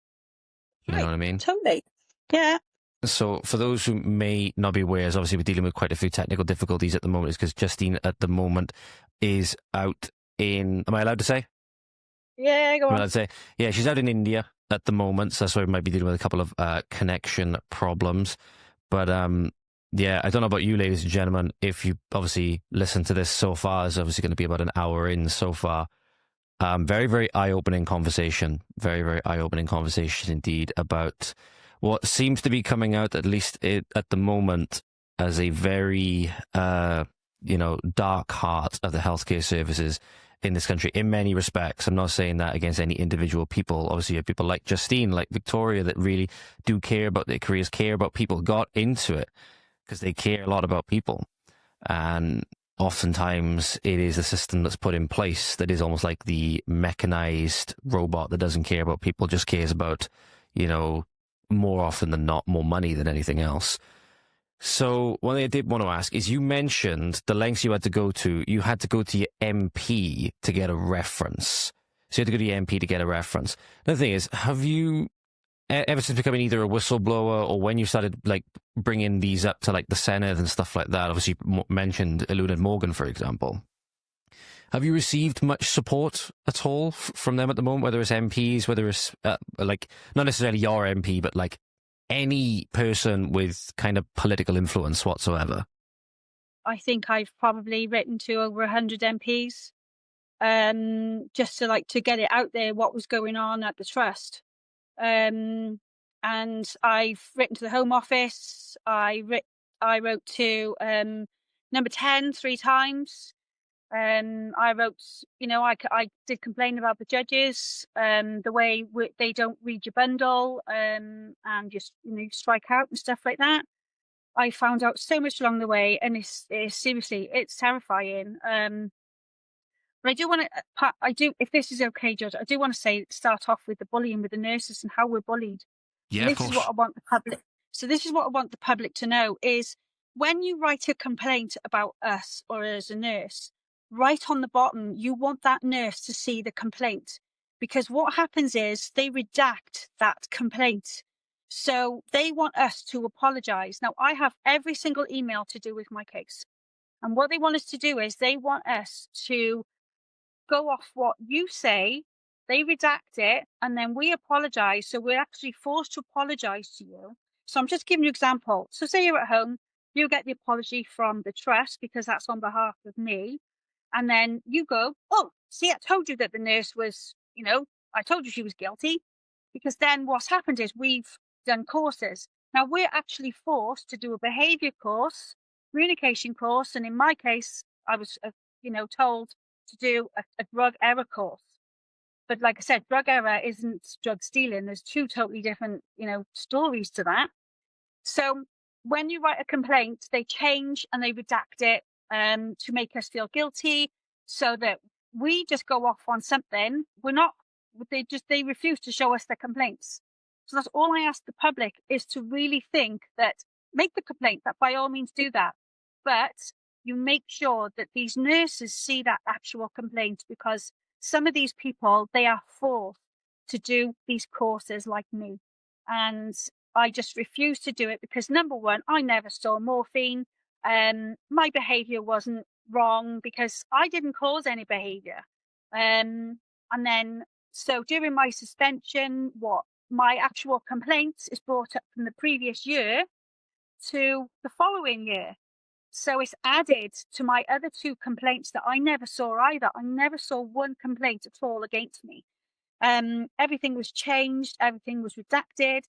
You know what I mean? Totally. Yeah. So for those who may not be aware, obviously we're dealing with quite a few technical difficulties at the moment, because Justine at the moment is out in... Am I allowed to say? Yeah, go on. Am I allowed to say? Yeah, she's out in India at the moment, so that's why we might be dealing with a couple of connection problems. But yeah, I don't know about you, ladies and gentlemen, if you obviously listen to this so far. It's obviously going to be about an hour in so far. Very, very eye-opening conversation. Very, very eye-opening conversation indeed about what seems to be coming out, at least at the moment, as a very, dark heart of the healthcare services in this country in many respects. I'm not saying that against any individual people. Obviously, you have people like Justine, like Victoria, that really do care about their careers, care about people, got into it because they care a lot about people. And oftentimes it is a system that's put in place that is almost like the mechanized robot that doesn't care about people, just cares about, more often than not, more money than anything else. So one thing I did want to ask is, you mentioned the lengths you had to go to. You had to go to your MP to get a reference. So you had to go to your MP to get a reference. The thing is, have you, ever since becoming either a whistleblower or when you started bringing these up to the Senate and stuff like that, obviously you mentioned Eluna Morgan, for example, have you received much support at all from them at the moment, whether it's MPs, whether it's not necessarily your MP, but any person with kind of political influence whatsoever? I think I've probably written to over 100 MPs, just to get it out there what was going on at the trust. And I've written to the Home Office. I wrote to Number 10 3 times. I wrote, I did complain about the judges, the way they don't read your bundle, and just, strike out and stuff like that. I found out so much along the way, and it's seriously, it's terrifying. But I do want to, if this is okay, Judge, I do want to start off with the bullying with the nurses and how we're bullied. Yeah, this is what I want the public. So this is what I want the public to know is, when you write a complaint about us or as a nurse, right on the bottom, you want that nurse to see the complaint, because what happens is they redact that complaint. So they want us to apologize. Now, I have every single email to do with my case. And what they want us to do is they want us to go off what you say, they redact it, and then we apologize. So we're actually forced to apologize to you. So I'm just giving you an example. So say you're at home, you get the apology from the trust because that's on behalf of me. And then you go, oh, see, I told you that the nurse was, I told you she was guilty. Because then what's happened is we've done courses. Now we're actually forced to do a behavior course, communication course. And in my case, I was, told to do a drug error course. But like I said, drug error isn't drug stealing. There's two totally different, stories to that. So when you write a complaint, they change and they redact it to make us feel guilty, so that we just go off on something. They refuse to show us their complaints. So that's all I ask the public, is to really think that, make the complaint, that by all means do that. But you make sure that these nurses see that actual complaint, because some of these people, they are forced to do these courses like me. And I just refuse to do it because, number one, I never stole morphine. My behavior wasn't wrong because I didn't cause any behavior. And then, so during my suspension, my actual complaint is brought up from the previous year to the following year. So it's added to my other 2 complaints that I never saw either. I never saw one complaint at all against me. Everything was changed, everything was redacted.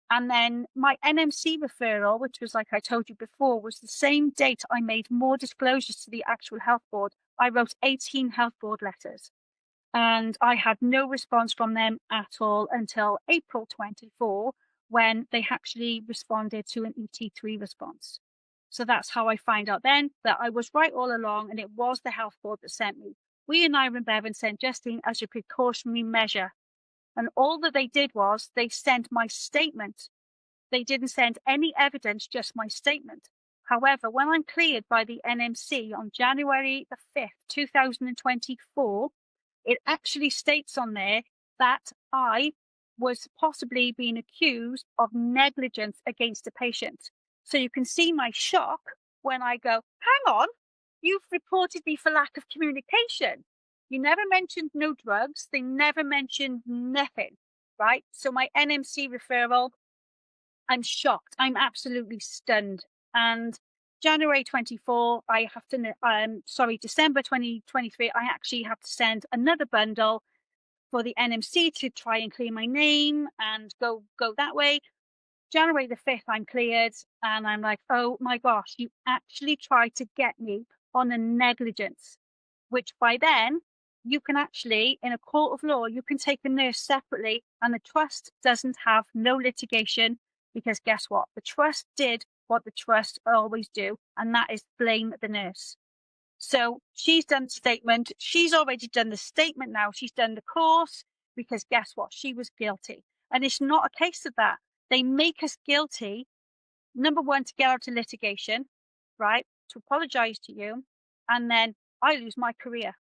And then my NMC referral, which was, like I told you before, was the same date I made more disclosures to the actual health board. I wrote 18 health board letters, and I had no response from them at all until April 24, when they actually responded to an ET3 response. So that's how I find out then that I was right all along, and it was the health board that sent me. We and Iron Bevan sent Justean as a precautionary measure. And all that they did was they sent my statement. They didn't send any evidence, just my statement. However, when I'm cleared by the NMC on January the 5th, 2024, it actually states on there that I was possibly being accused of negligence against a patient. So you can see my shock when I go, hang on, you've reported me for lack of communication. You never mentioned no drugs. They never mentioned nothing, right? So my NMC referral, I'm shocked. I'm absolutely stunned. And January 24, I have to, December 2023, I actually have to send another bundle for the NMC to try and clear my name and go that way. January the 5th, I'm cleared, and I'm like, oh my gosh, you actually tried to get me on a negligence, which by then you can actually, in a court of law, you can take a nurse separately, and the trust doesn't have no litigation, because guess what? The trust did what the trust always do, and that is blame the nurse. So she's done the statement. She's already done the statement now. She's done the course, because guess what? She was guilty. And it's not a case of that. They make us guilty, number one, to get out of litigation, right? To apologize to you. And then I lose my career.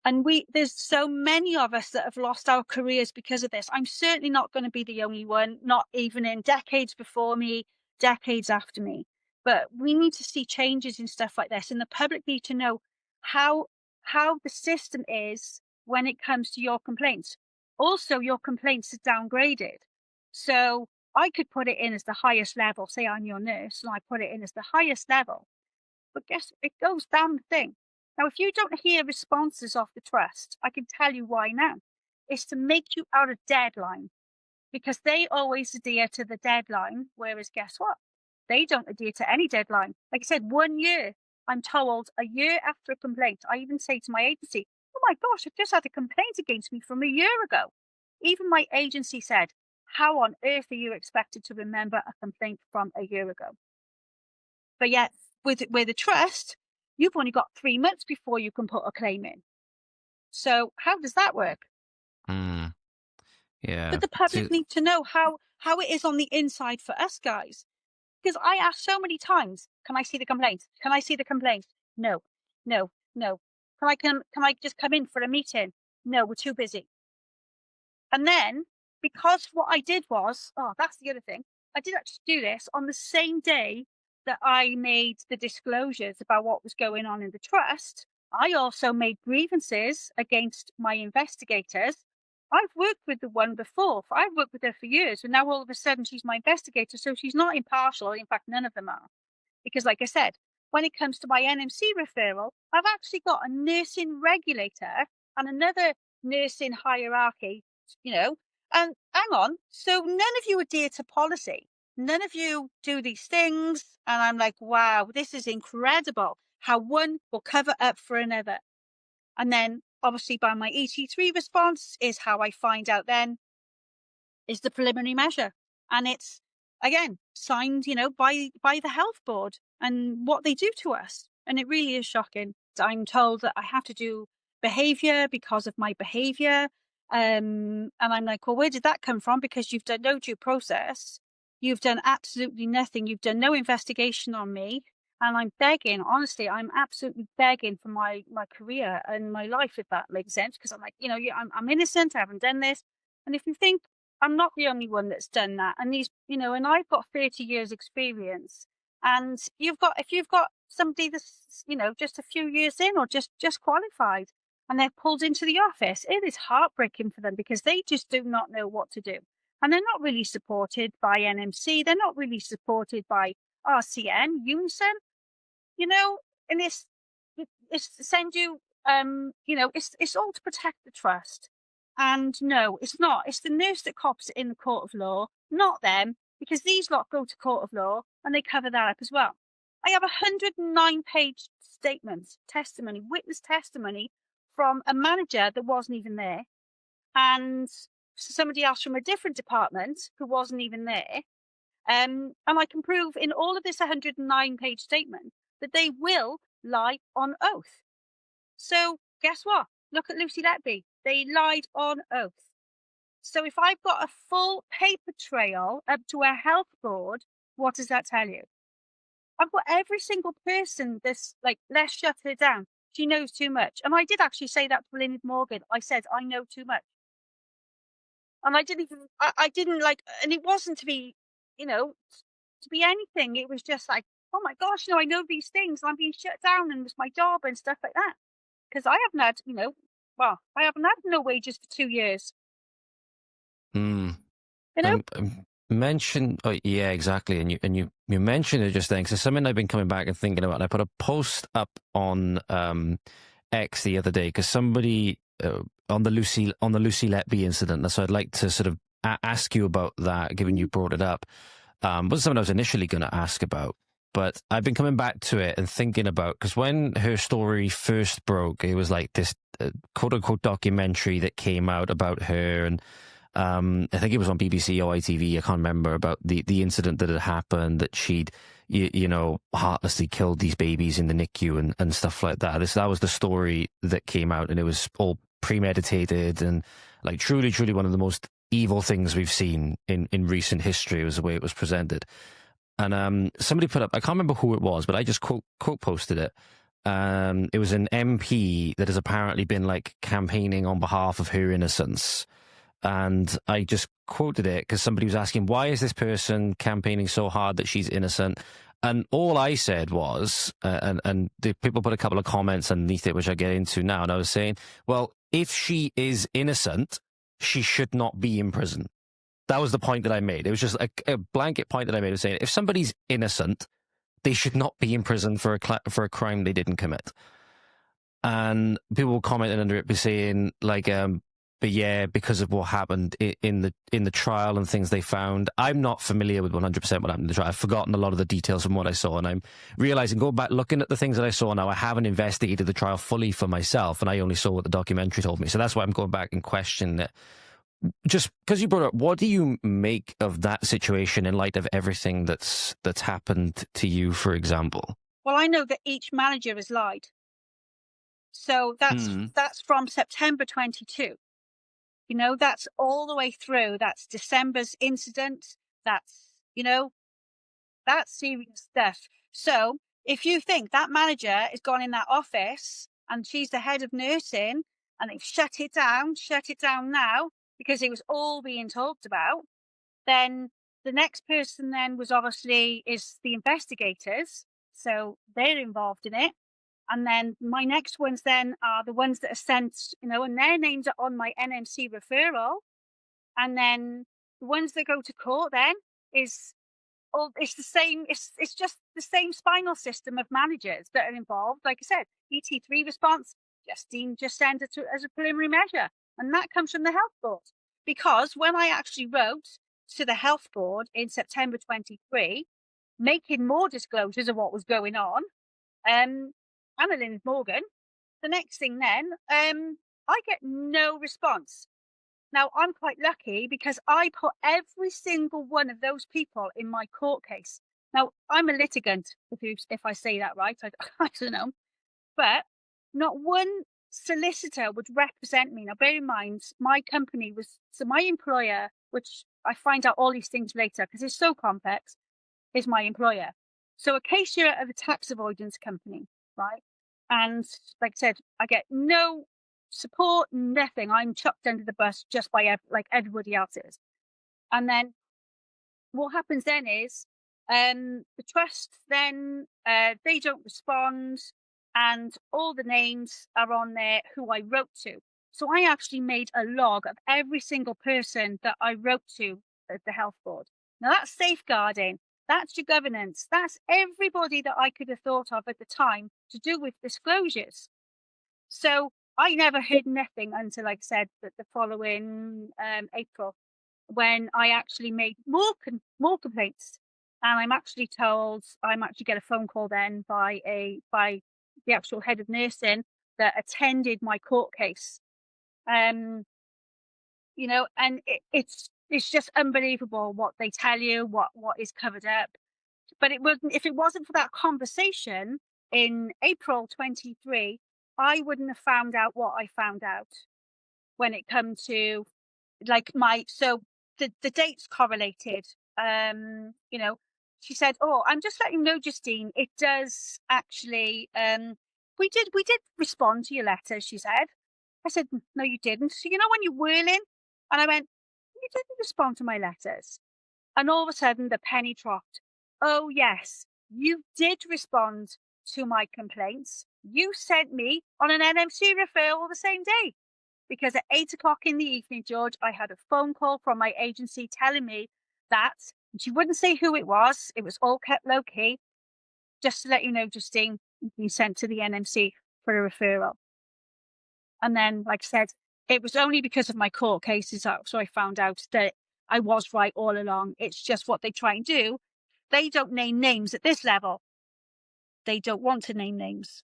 And there's so many of us that have lost our careers because of this. I'm certainly not going to be the only one, not even in decades before me, decades after me. But we need to see changes in stuff like this. And the public need to know how the system is when it comes to your complaints. Also, your complaints are downgraded. So I could put it in as the highest level. Say I'm your nurse, and I put it in as the highest level. But guess it goes down the thing. Now, if you don't hear responses off the trust, I can tell you why now. It's to make you out of deadline, because they always adhere to the deadline, whereas guess what? They don't adhere to any deadline. Like I said, 1 year. I'm told a year after a complaint. I even say to my agency, oh my gosh, I've just had a complaint against me from a year ago. Even my agency said, how on earth are you expected to remember a complaint from a year ago? But yet, with the trust, you've only got 3 months before you can put a claim in. So how does that work? Yeah. But the public need to know how it is on the inside for us guys. Because I asked so many times, can I see the complaint? Can I see the complaint? No, no, no. Can I just come in for a meeting? No, we're too busy. And then, because what I did was, that's the other thing. I did actually do this on the same day that I made the disclosures about what was going on in the trust. I also made grievances against my investigators. I've worked with the one before. I've worked with her for years, and now all of a sudden she's my investigator. So she's not impartial. In fact, none of them are. Because like I said, when it comes to my NMC referral, I've actually got a nursing regulator and another nursing hierarchy, and hang on. So none of you adhere to policy. None of you do these things. And I'm like, wow, this is incredible how one will cover up for another. And then obviously by my ET3 response is how I find out then is the preliminary measure. And it's, again, signed, by the health board and what they do to us. And it really is shocking. I'm told that I have to do behavior because of my behavior. And I'm like, well, where did that come from? Because you've done no due process. You've done absolutely nothing. You've done no investigation on me. And I'm begging, honestly, I'm absolutely begging for my career and my life, if that makes sense. Because I'm like, I'm innocent. I haven't done this. And if you think I'm not the only one that's done that, and these, and I've got 30 years experience, and if you've got somebody that's, just a few years in or just qualified, and they're pulled into the office, it is heartbreaking for them because they just do not know what to do. And they're not really supported by NMC. They're not really supported by RCN, Unison. you know, and it's to send you, you know, it's all to protect the trust. And no, it's not. It's the nurse that cops it in the court of law, not them, because these lot go to court of law and they cover that up as well. I have 109-page statement, testimony, witness testimony from a manager that wasn't even there, and somebody else from a different department who wasn't even there. And I can prove in all of this 109-page statement that they will lie on oath. So guess what? Look at Lucy Letby. They lied on oath. So if I've got a full paper trail up to a health board, what does that tell you? I've got every single person that's like, let's shut her down. She knows too much. And I did actually say that to Lynn Morgan. I said, I know too much. And I didn't like, and it wasn't to be, you know, to be anything. It was just like, oh my gosh, I know these things. I'm being shut down and it's my job and stuff like that. Because I haven't had, I haven't had no wages for 2 years. Mm. You know? Mention, oh, yeah, exactly. And you mentioned it just then, because it's something I've been coming back and thinking about. And I put a post up on X the other day because somebody on the Lucy Letby incident. So I'd like to sort of ask you about that, given you brought it up. Wasn't something I was initially going to ask about, but I've been coming back to it and thinking about, because when her story first broke, it was like this quote unquote documentary that came out about her, and I think it was on BBC or ITV, I can't remember, about the incident that had happened, that she'd, you know, heartlessly killed these babies in the NICU and stuff like that. That was the story that came out, and it was all premeditated and like truly one of the most evil things we've seen in recent history, was the way it was presented. And somebody put up, I can't remember who it was, but I just quote posted it. It was an MP that has apparently been like campaigning on behalf of her innocence. And I just quoted it because somebody was asking, why is this person campaigning so hard that she's innocent? And all I said was, and the people put a couple of comments underneath it, which I get into now. And I was saying, well, if she is innocent, she should not be in prison. That was the point that I made. It was just a blanket point that I made, of saying, if somebody's innocent, they should not be in prison for a crime they didn't commit. And people commented under it, saying like, but yeah, because of what happened in the trial and things they found. I'm not familiar with 100% what happened in the trial. I've forgotten a lot of the details from what I saw, and I'm realizing, going back, looking at the things that I saw now, I haven't investigated the trial fully for myself, and I only saw what the documentary told me. So that's why I'm going back and questioning it. Just because you brought up, what do you make of that situation in light of everything that's happened to you, for example? Well, I know that each manager has lied. So that's from September 22. You know, that's all the way through. That's December's incident. That's, that's serious stuff. So if you think that manager has gone in that office and she's the head of nursing and they've shut it down now because it was all being talked about, then the next person then is the investigators. So they're involved in it. And then my next ones then are the ones that are sent, and their names are on my NMC referral. And then the ones that go to court then it's the same. It's just the same spinal system of managers that are involved. Like I said, ET3 response, Justean just sent it as a preliminary measure. And that comes from the health board. Because when I actually wrote to the health board in September 23, making more disclosures of what was going on, Lynn Morgan, the next thing then, I get no response. Now, I'm quite lucky because I put every single one of those people in my court case. Now, I'm a litigant, if I say that right, I don't know. But not one solicitor would represent me. Now, bear in mind, my employer, which I find out all these things later because it's so complex, is my employer. So Acacia are the tax avoidance company, right? And like I said, I get no support, nothing. I'm chucked under the bus just by like everybody else is. And then what happens then is the trust then, they don't respond, and all the names are on there who I wrote to. So I actually made a log of every single person that I wrote to at the health board. Now that's safeguarding. That's your governance. That's everybody that I could have thought of at the time to do with disclosures. So I never heard nothing until, like I said, that the following April, when I actually made more complaints, and I'm actually told I'm actually get a phone call then by the actual head of nursing that attended my court case. You know, and it's just unbelievable what they tell you, what is covered up. But it wouldn't, if it wasn't for that conversation in April 23, I wouldn't have found out what I found out when it come to like the dates correlated. You know, she said, "Oh, I'm just letting you know, Justine, it does actually we did respond to your letter," she said. I said, "No, you didn't." So you know when you're whirling? And I went, "You didn't respond to my letters." And all of a sudden the penny dropped. Oh yes, you did respond to my complaints. You sent me on an NMC referral the same day. Because at 8 o'clock in the evening, George, I had a phone call from my agency telling me that, and she wouldn't say who it was all kept low key, just to let you know, Justine, you've been sent to the NMC for a referral. And then, like I said, it was only because of my court cases, so I found out that I was right all along. It's just what they try and do. They don't name names at this level. They don't want to name names.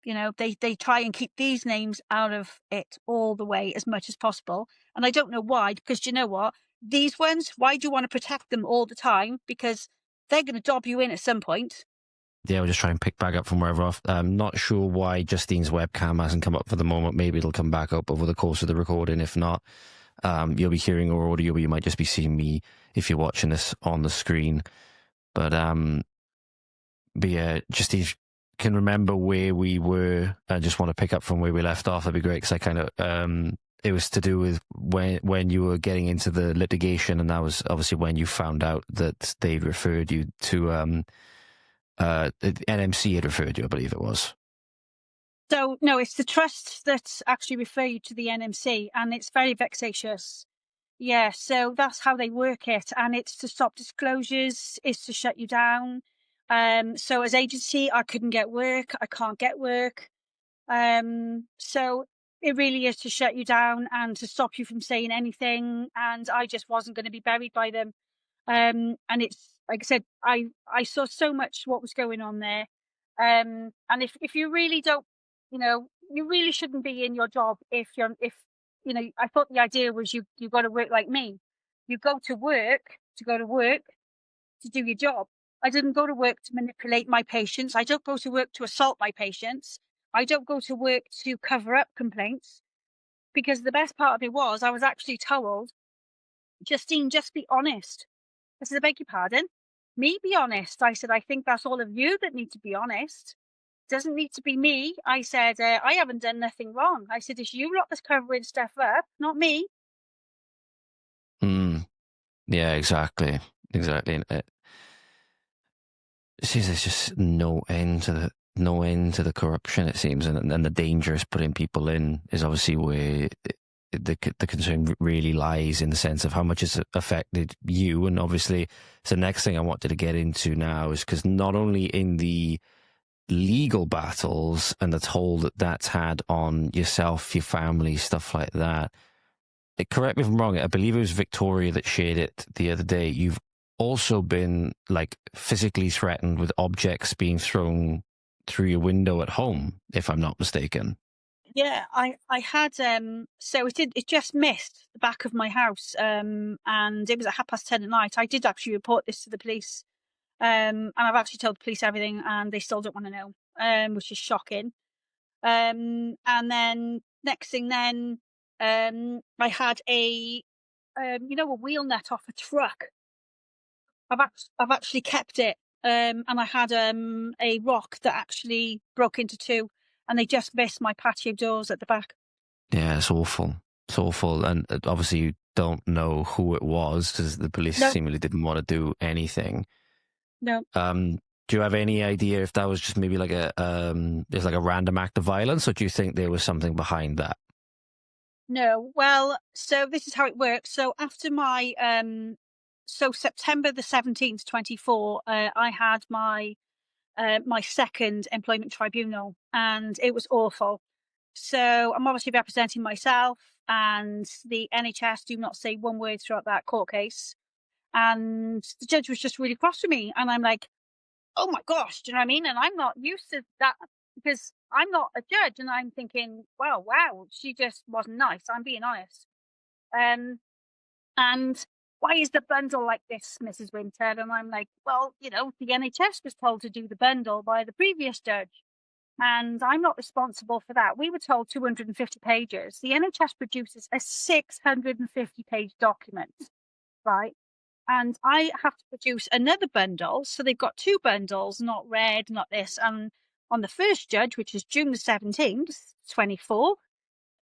You know, they try and keep these names out of it all the way as much as possible. And I don't know why, because you know what? These ones, why do you want to protect them all the time? Because they're going to dob you in at some point. Yeah, we'll just try and pick back up from wherever off. I'm not sure why Justine's webcam hasn't come up for the moment. Maybe it'll come back up over the course of the recording. If not, you'll be hearing our audio, but you might just be seeing me if you're watching this on the screen. But yeah, Justine can remember where we were. I just want to pick up from where we left off. That'd be great, because I kind of it was to do with when you were getting into the litigation, and that was obviously when you found out that they referred you to NMC had referred you, I believe it was. So no, it's the trust that actually refer you to the NMC, and it's very vexatious. Yeah, so that's how they work it, and it's to stop disclosures, it's to shut you down. So as agency, I couldn't get work, I can't get work. So it really is to shut you down and to stop you from saying anything, and I just wasn't going to be buried by them. And it's like I said, I saw so much what was going on there. And if you really don't, you know, you really shouldn't be in your job if you know, I thought the idea was you got to work like me. You go to work to do your job. I didn't go to work to manipulate my patients. I don't go to work to assault my patients. I don't go to work to cover up complaints. Because the best part of it was I was actually told, Justine, just be honest. I said, I beg your pardon? Me be honest? I said, I think that's all of you that need to be honest. Doesn't need to be me. I said, I haven't done nothing wrong. I said, it's you lot that's covering stuff up, not me. Yeah, exactly. It seems there's just no end to the corruption, it seems, and the dangerous putting people in is obviously where the concern really lies, in the sense of how much it's affected you. And obviously, it's the next thing I wanted to get into now, is because not only in the legal battles and the toll that that's had on yourself, your family, stuff like that. Correct me if I'm wrong, I believe it was Victoria that shared it the other day. You've also been like physically threatened with objects being thrown through your window at home, if I'm not mistaken. Yeah, I had so it just missed the back of my house, and it was at 10:30 at night. I did actually report this to the police, and I've actually told the police everything, and they still don't want to know, which is shocking. And then next thing, I had a a wheel nut off a truck. I've actually kept it, and I had a rock that actually broke into two, and they just missed my patio doors at the back. Yeah, it's awful. It's awful, and obviously you don't know who it was, because the police seemingly didn't want to do anything. No. Do you have any idea if that was just maybe like it's like a random act of violence, or do you think there was something behind that? No. Well, so this is how it works. So after my So September the 17th, 24, I had my second employment tribunal, and it was awful. So I'm obviously representing myself, and the NHS do not say one word throughout that court case. And the judge was just really cross with me, and I'm like, oh my gosh, do you know what I mean? And I'm not used to that because I'm not a judge, and I'm thinking, wow, she just wasn't nice. I'm being honest. And why is the bundle like this, Mrs. Winter? And I'm like, well, the NHS was told to do the bundle by the previous judge, and I'm not responsible for that. We were told 250 pages. The NHS produces a 650-page document, right? And I have to produce another bundle. So they've got two bundles, not read, not this. And on the first judge, which is June the 17th, 24,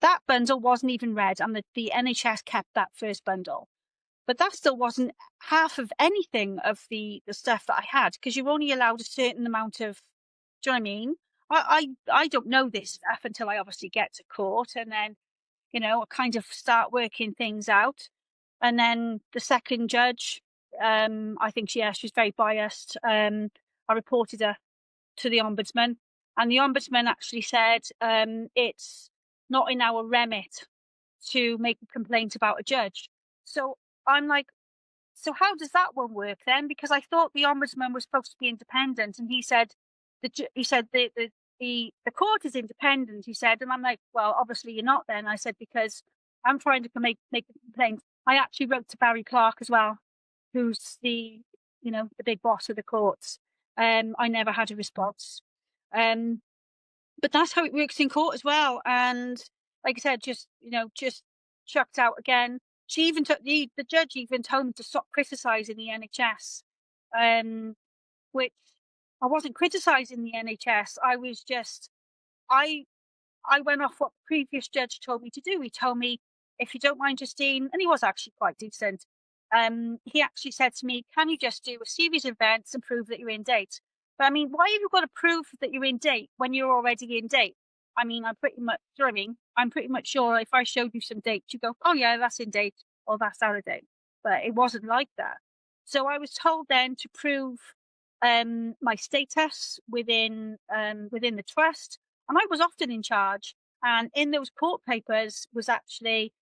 that bundle wasn't even read, and the NHS kept that first bundle. But that still wasn't half of anything of the stuff that I had, because you're only allowed a certain amount of, do you know what I mean? I don't know this stuff until I obviously get to court, and then, I kind of start working things out. And then the second judge, I think she's very biased. I reported her to the Ombudsman, and the Ombudsman actually said it's not in our remit to make a complaint about a judge. So I'm like, so how does that one work then? Because I thought the Ombudsman was supposed to be independent, and he said the court is independent. He said, and I'm like, well, obviously you're not. Then I said, because I'm trying to make a complaint. I actually wrote to Barry Clark as well, who's the big boss of the courts. I never had a response. But that's how it works in court as well. And like I said, just chucked out again. She even took the judge even told me to stop criticising the NHS, which I wasn't criticising the NHS. I was just I went off what the previous judge told me to do. He told me, if you don't mind, Justine, and he was actually quite decent. He actually said to me, can you just do a series of events and prove that you're in date? But I mean, why have you got to prove that you're in date when you're already in date? I mean, I'm pretty much, do you know what I mean? I'm pretty much sure if I showed you some dates, you go, oh yeah, that's in date, or that's out of date. But it wasn't like that. So I was told then to prove my status within the trust, and I was often in charge. And in those court papers was actually,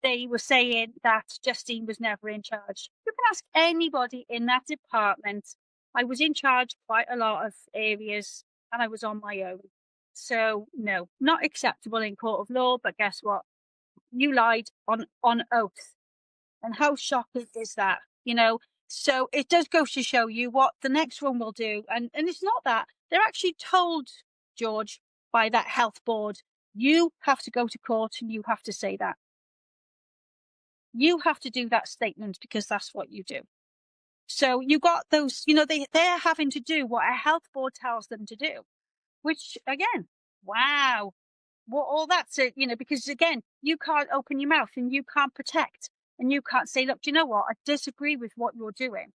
they were saying that Justine was never in charge. You can ask anybody in that department. I was in charge quite a lot of areas, and I was on my own. So no, not acceptable in court of law. But guess what? You lied on oath. And how shocking is that? So it does go to show you what the next one will do. And it's not that. They're actually told, George, by that health board, you have to go to court and you have to say that. You have to do that statement because that's what you do. So you got those, they're having to do what a health board tells them to do, which again, wow. Well, all that's it, because again, you can't open your mouth and you can't protect, and you can't say, look, do you know what? I disagree with what you're doing.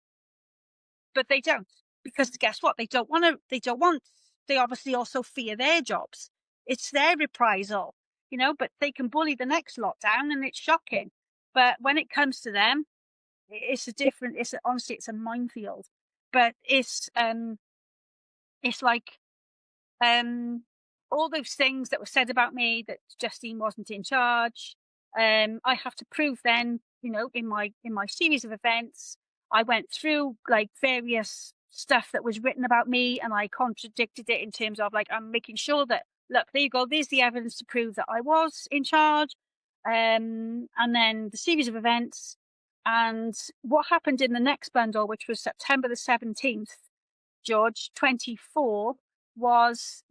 But they don't, because guess what? They obviously also fear their jobs. It's their reprisal, but they can bully the next lot down, and it's shocking. But when it comes to them, honestly, it's a minefield. But it's like, all those things that were said about me, that Justine wasn't in charge. I have to prove then, in my series of events, I went through like various stuff that was written about me, and I contradicted it in terms of like, I'm making sure that, look, there you go, there's the evidence to prove that I was in charge. And then the series of events, and what happened in the next bundle, which was September the 17th, George, 24, was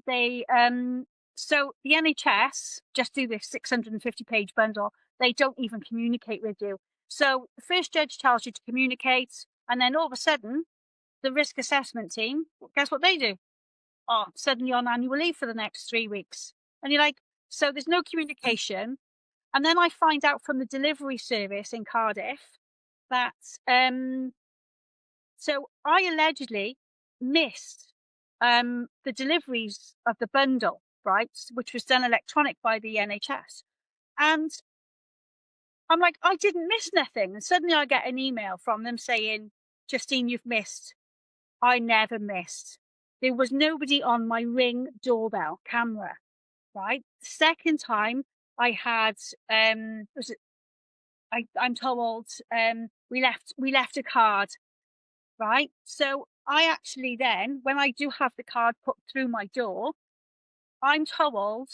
so the NHS just do this 650-page bundle. They don't even communicate with you. So the first judge tells you to communicate, and then all of a sudden, the risk assessment team, guess what they do? Oh, suddenly on annual leave for the next 3 weeks. And you're like, so there's no communication. And then I find out from the delivery service in Cardiff that so I allegedly missed the deliveries of the bundle, right, which was done electronic by the NHS. And I'm like, I didn't miss nothing. And suddenly I get an email from them saying, Justine, you've missed. I never missed. There was nobody on my Ring doorbell camera, right? The second time I had, I'm told, we left a card, right? So I actually then, when I do have the card put through my door, I'm told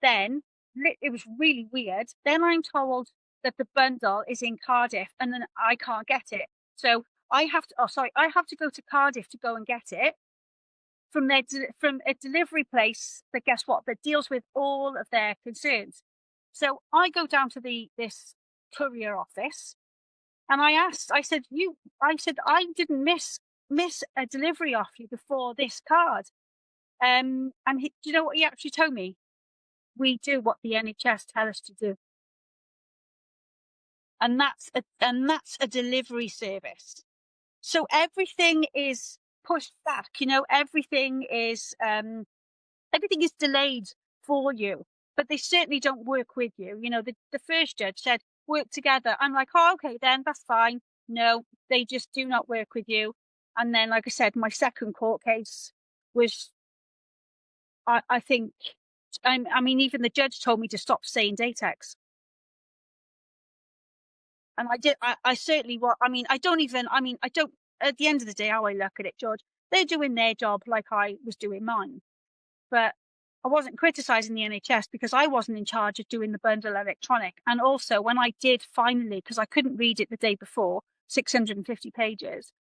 then, it was really weird. Then I'm told that the bundle is in Cardiff and then I can't get it. So I have to go to Cardiff to go and get it from from a delivery place that, guess what, that deals with all of their concerns. So I go down to this courier office and I said, I didn't miss a delivery off you before this card. And do you know what he actually told me? We do what the NHS tell us to do. And that's a delivery service. So everything is pushed back, everything is delayed for you, but they certainly don't work with you. The first judge said, work together. I'm like, oh, okay, then that's fine. No, they just do not work with you. And then, like I said, my second court case was, I think, I mean, even the judge told me to stop saying DATIX. And I did, I certainly, at the end of the day, how I look at it, George, they're doing their job like I was doing mine. But I wasn't criticising the NHS because I wasn't in charge of doing the bundle electronic. And also when I did finally, because I couldn't read it the day before, 650 pages.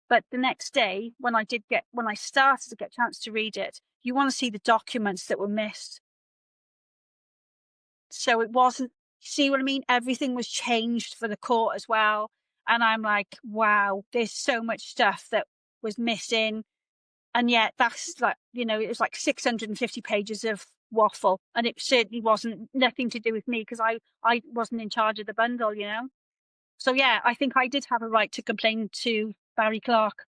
But the next day, when I started to get a chance to read it, you want to see the documents that were missed. So it wasn't, see what I mean? Everything was changed for the court as well. And I'm like, wow, there's so much stuff that was missing. And yet that's like, it was like 650 pages of waffle. And it certainly wasn't nothing to do with me because I wasn't in charge of the bundle, So yeah, I think I did have a right to complain to Barry Clark.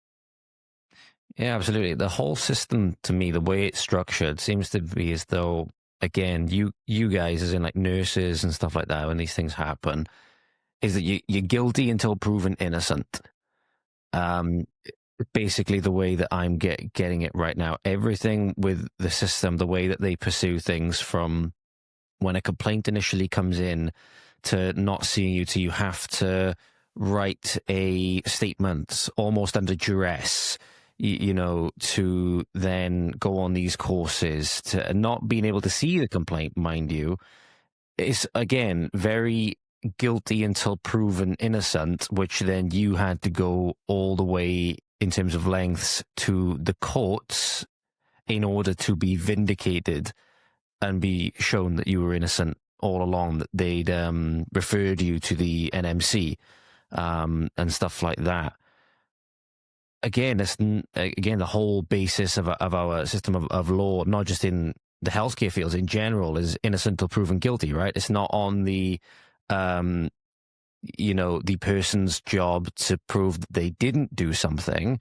Yeah, absolutely. The whole system, to me, the way it's structured, seems to be as though, again, you guys, as in like nurses and stuff like that, when these things happen, is that you're guilty until proven innocent. Basically, the way that I'm getting it right now, everything with the system, the way that they pursue things from when a complaint initially comes in to not seeing you, to you have to write a statement almost under duress, to then go on these courses, to not being able to see the complaint, mind you, is again very guilty until proven innocent, which then you had to go all the way in terms of lengths to the courts in order to be vindicated and be shown that you were innocent all along, that they'd referred you to the NMC and stuff like that. Again, the whole basis of our system of law, not just in the healthcare fields in general, is innocent till proven guilty, right? It's not on the the person's job to prove that they didn't do something.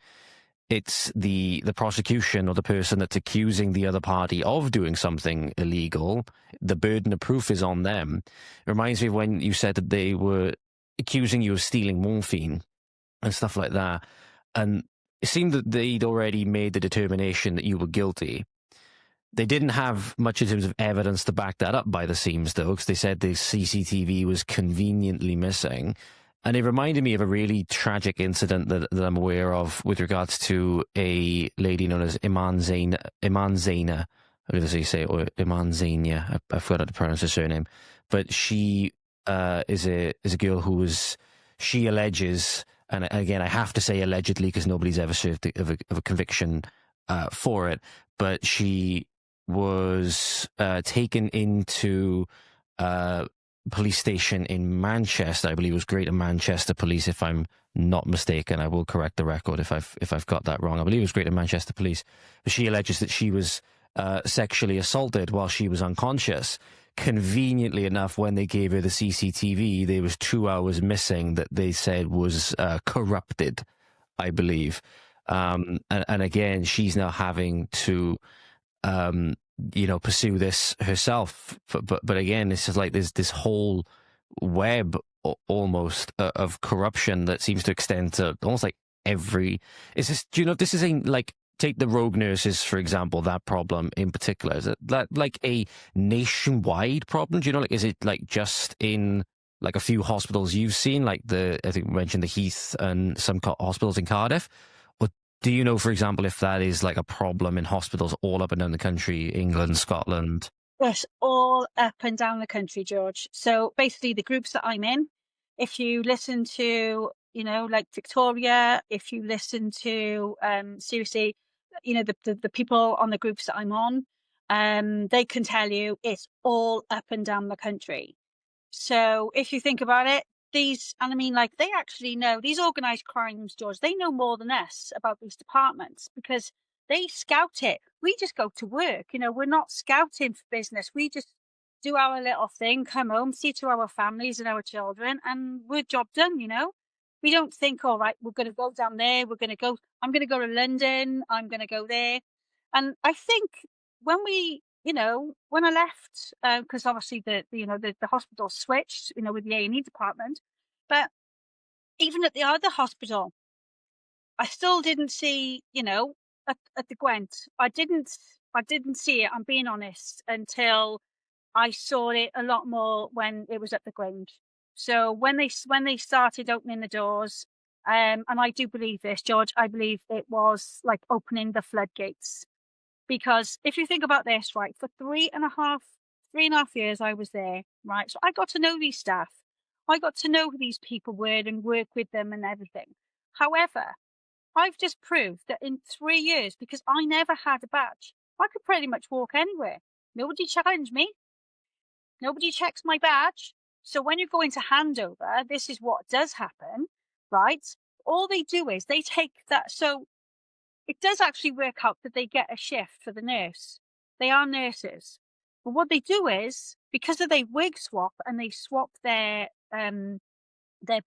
It's the prosecution or the person that's accusing the other party of doing something illegal. The burden of proof is on them. It reminds me of when you said that they were accusing you of stealing morphine and stuff like that. And it seemed that they'd already made the determination that you were guilty. They didn't have much in terms of evidence to back that up by the seams, though, because they said the CCTV was conveniently missing. And it reminded me of a really tragic incident that I'm aware of with regards to a lady known as Iman Zaina. How do you say it? Or Iman Zania. I forgot how to pronounce her surname. But she is a girl who was, she alleges, and again, I have to say allegedly because nobody's ever served of a conviction for it, but she was taken into police station in Manchester. I believe it was Greater Manchester Police, if I'm not mistaken. I will correct the record if I've got that wrong. I believe it was Greater Manchester Police. But she alleges that she was sexually assaulted while she was unconscious. Conveniently enough, when they gave her the CCTV, there was 2 hours missing that they said was corrupted, I believe. And again, she's now having to pursue this herself. But again, it's just like there's this whole web almost of corruption that seems to extend to almost like every. Is this? Do you know if this is a like? Take the rogue nurses, for example, that problem in particular. Is it that like a nationwide problem? Do you know, like, is it like just in like a few hospitals you've seen, like I think we mentioned the Heath and some hospitals in Cardiff? Or do you know, for example, if that is like a problem in hospitals all up and down the country, England, Scotland? Yes, all up and down the country, George. So basically the groups that I'm in, if you listen to, like Victoria, if you listen to, seriously, the people on the groups that I'm on, they can tell you it's all up and down the country. So if you think about it, they actually know these organised crimes, George, they know more than us about these departments because they scout it. We just go to work. We're not scouting for business. We just do our little thing, come home, see to our families and our children, and we're job done, We don't think, all right, we're going to go down there. I'm going to go to London. I'm going to go there. And I think when when I left, because obviously the hospital switched, with the A&E department, but even at the other hospital, I still didn't see, at the Gwent, I didn't see it, I'm being honest, until I saw it a lot more when it was at the Grange. So when they started opening the doors, and I do believe this, George, I believe it was like opening the floodgates. Because if you think about this, right, for 3.5 years I was there, right? So I got to know these staff. I got to know who these people were and work with them and everything. However, I've just proved that in 3 years, because I never had a badge, I could pretty much walk anywhere. Nobody challenged me. Nobody checks my badge. So when you go into handover, this is what does happen, right? All they do is they take that. So it does actually work out that they get a shift for the nurse. They are nurses. But what they do is, because of they wig swap and they swap their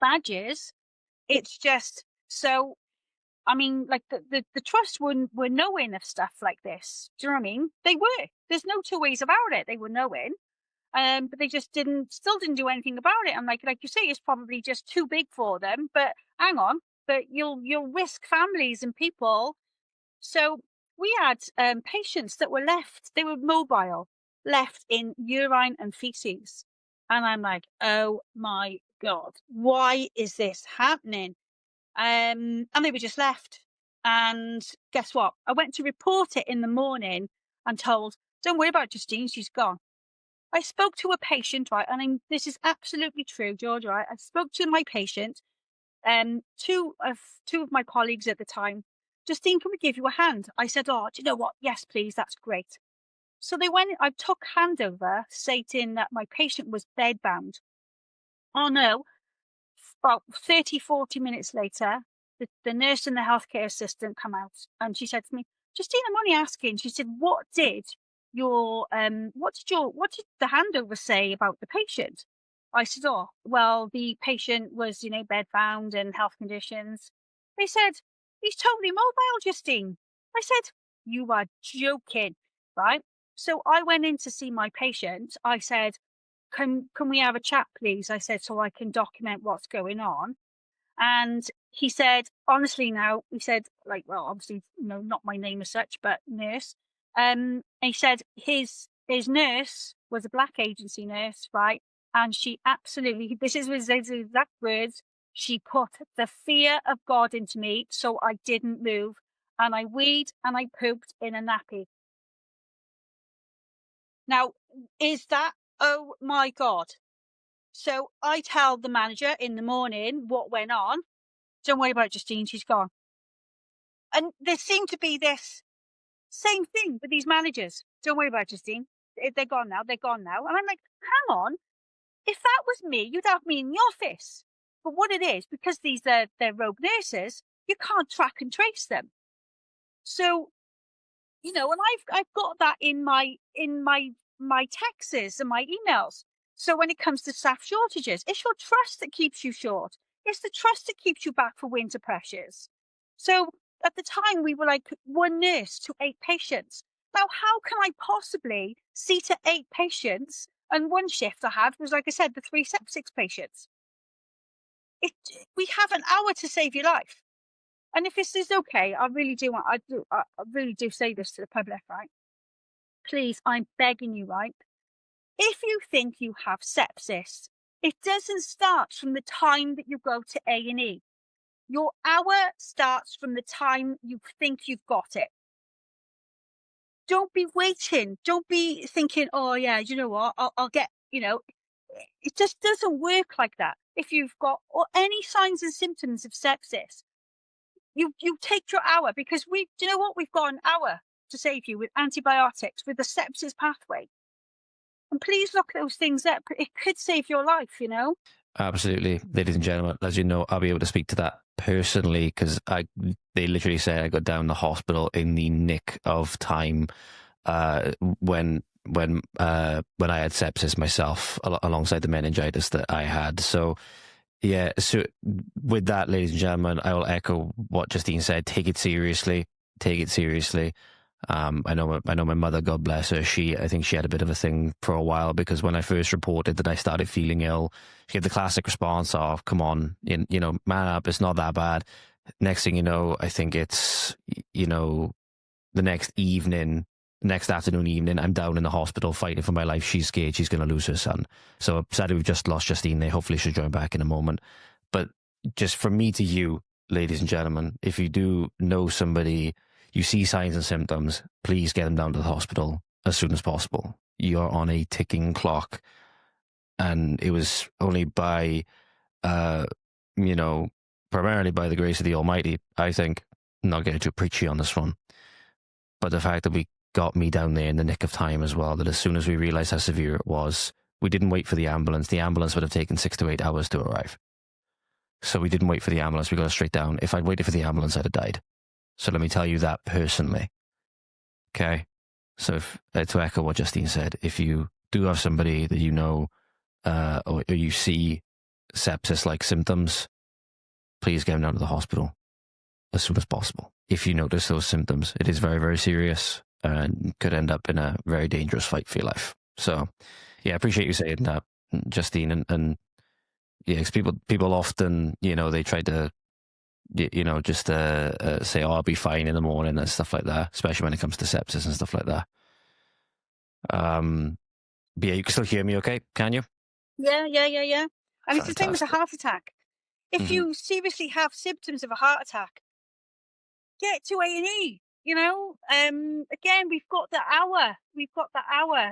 badges, it's just so. I mean, like the trust were knowing of stuff like this. Do you know what I mean? They were. There's no two ways about it. They were knowing. But they just still didn't do anything about it. And like you say, it's probably just too big for them. But hang on, but you'll risk families and people. So we had patients that were left, they were mobile, left in urine and feces. And I'm like, oh my God, why is this happening? And they were just left. And guess what? I went to report it in the morning and told, don't worry about Justine, she's gone. I spoke to a patient, right? And this is absolutely true, George, right? I spoke to my patient, two of my colleagues at the time. Justine, can we give you a hand? I said, oh, do you know what? Yes, please. That's great. So they went, I took handover stating that my patient was bedbound. Oh no, about 30, 40 minutes later, the nurse and the healthcare assistant come out and she said to me, Justine, I'm only asking. She said, what did what did the handover say about the patient? I said, oh, well, the patient was, bedbound and health conditions. They said, he's totally mobile, Justine. I said, you are joking, right? So I went in to see my patient. I said, can we have a chat, please? I said, so I can document what's going on. And he said, honestly now, he said, like, well, obviously, not my name as such, but nurse. And he said his nurse was a black agency nurse, right? And she absolutely, this is his exact words, she put the fear of God into me, so I didn't move. And I weed and I pooped in a nappy. Now, is that, oh my God. So I tell the manager in the morning what went on. Don't worry about Justine, she's gone. And there seemed to be this same thing with these managers. Don't worry about Justine. They're gone now. They're gone now. And I'm like, hang on. If that was me, you'd have me in the office. But what it is, because they're rogue nurses, you can't track and trace them. So, and I've got that in my texts and my emails. So when it comes to staff shortages, it's your trust that keeps you short. It's the trust that keeps you back for winter pressures. So at the time, we were like 1 nurse to 8 patients. Now, how can I possibly see to 8 patients And one shift I had was, like I said, the 3 sepsis patients. We have an hour to save your life. And if this is okay, I really do say this to the public, right? Please, I'm begging you, right? If you think you have sepsis, it doesn't start from the time that you go to A&E. Your hour starts from the time you think you've got it. Don't be waiting. Don't be thinking, oh yeah, you know what, I'll get, it just doesn't work like that. If you've got any signs and symptoms of sepsis, you take your hour, because do you know what? We've got an hour to save you with antibiotics, with the sepsis pathway. And please look those things up. It could save your life, Absolutely. Ladies and gentlemen, as you know, I'll be able to speak to that personally, because they literally say I got down the hospital in the nick of time when I had sepsis myself, alongside the meningitis that I had. So yeah, so with that, ladies and gentlemen, I will echo what Justean said. Take it seriously. Take it seriously. I know my mother, God bless her, I think she had a bit of a thing for a while, because when I first reported that I started feeling ill, she had the classic response of, come on, man up, it's not that bad. Next thing you know, I think it's, the next afternoon, evening, I'm down in the hospital fighting for my life. She's scared she's going to lose her son. So sadly, we've just lost Justean there. Hopefully she'll join back in a moment. But just from me to you, ladies and gentlemen, if you do know somebody, you see signs and symptoms, please get them down to the hospital as soon as possible. You're on a ticking clock. And it was only by, primarily by the grace of the Almighty, I think, not getting too preachy on this one, but the fact that we got me down there in the nick of time as well, that as soon as we realised how severe it was, we didn't wait for the ambulance. The ambulance would have taken 6 to 8 hours to arrive. So we didn't wait for the ambulance. We got straight down. If I'd waited for the ambulance, I'd have died. So let me tell you that personally. Okay? So to echo what Justean said, if you do have somebody that you know, or you see sepsis-like symptoms, please get them down to the hospital as soon as possible. If you notice those symptoms, it is very, very serious and could end up in a very dangerous fight for your life. So, yeah, I appreciate you saying that, Justean. And yeah, because people often, they try to, just say, oh, I'll be fine in the morning and stuff like that, especially when it comes to sepsis and stuff like that. But yeah, you can still hear me okay, can you? Yeah. And it's the same as a heart attack. If you seriously have symptoms of a heart attack, get to A&E. Again, we've got the hour.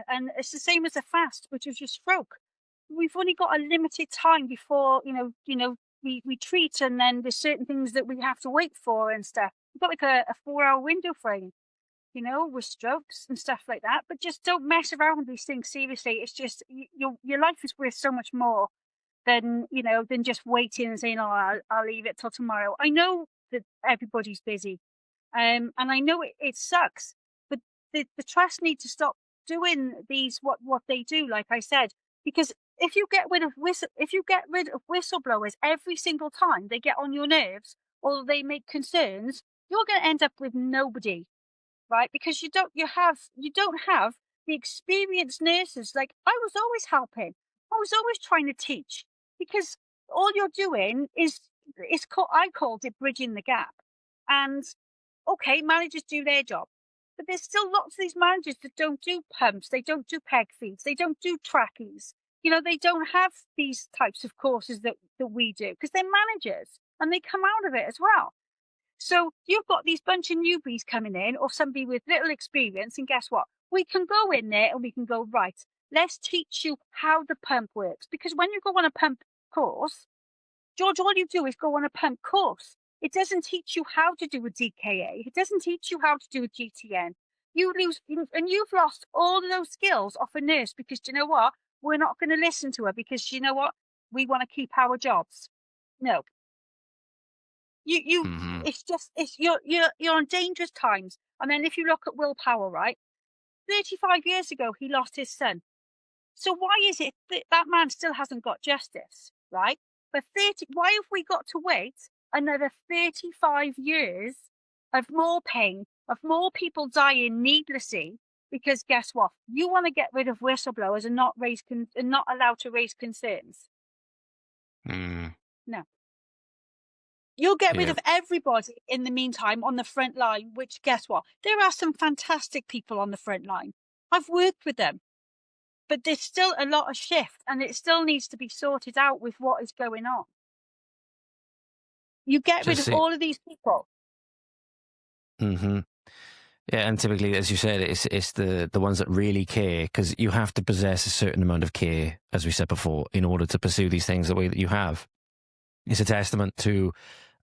And it's the same as a fast, which is your stroke. We've only got a limited time before, we treat, and then there's certain things that we have to wait for and stuff. We've got like a 4-hour window frame, with strokes and stuff like that. But just don't mess around with these things seriously. It's just, your life is worth so much more than just waiting and saying, oh, I'll leave it till tomorrow. I know that everybody's busy. And I know it sucks, but the trust need to stop doing what they do, like I said, because if you get rid of whistleblowers every single time they get on your nerves or they make concerns, you're going to end up with nobody, right? Because you don't have the experienced nurses. Like, I was always helping. I was always trying to teach, because all you're doing I called it bridging the gap. And okay, managers do their job, but there's still lots of these managers that don't do pumps, they don't do peg feeds, they don't do trackies. They don't have these types of courses that we do, because they're managers and they come out of it as well. So you've got these bunch of newbies coming in, or somebody with little experience, and guess what? We can go in there and we can go, right, let's teach you how the pump works. Because when you go on a pump course, George, all you do is go on a pump course. It doesn't teach you how to do a DKA. It doesn't teach you how to do a GTN. You've lost all of those skills off a nurse, because do you know what? We're not going to listen to her, because you know what? We want to keep our jobs. No. You're on dangerous times. And then if you look at Will Powell, right? 35 years ago, he lost his son. So why is it that man still hasn't got justice, right? Why have we got to wait another 35 years of more pain, of more people dying needlessly, Because guess what? You want to get rid of whistleblowers and not allowed to raise concerns. Mm. No. You'll get rid Yeah. of everybody in the meantime on the front line, which guess what? There are some fantastic people on the front line. I've worked with them. But there's still a lot of shift, and it still needs to be sorted out with what is going on. You get rid of all of these people. Mm-hmm. Yeah, and typically, as you said, it's the ones that really care, because you have to possess a certain amount of care, as we said before, in order to pursue these things the way that you have. It's a testament to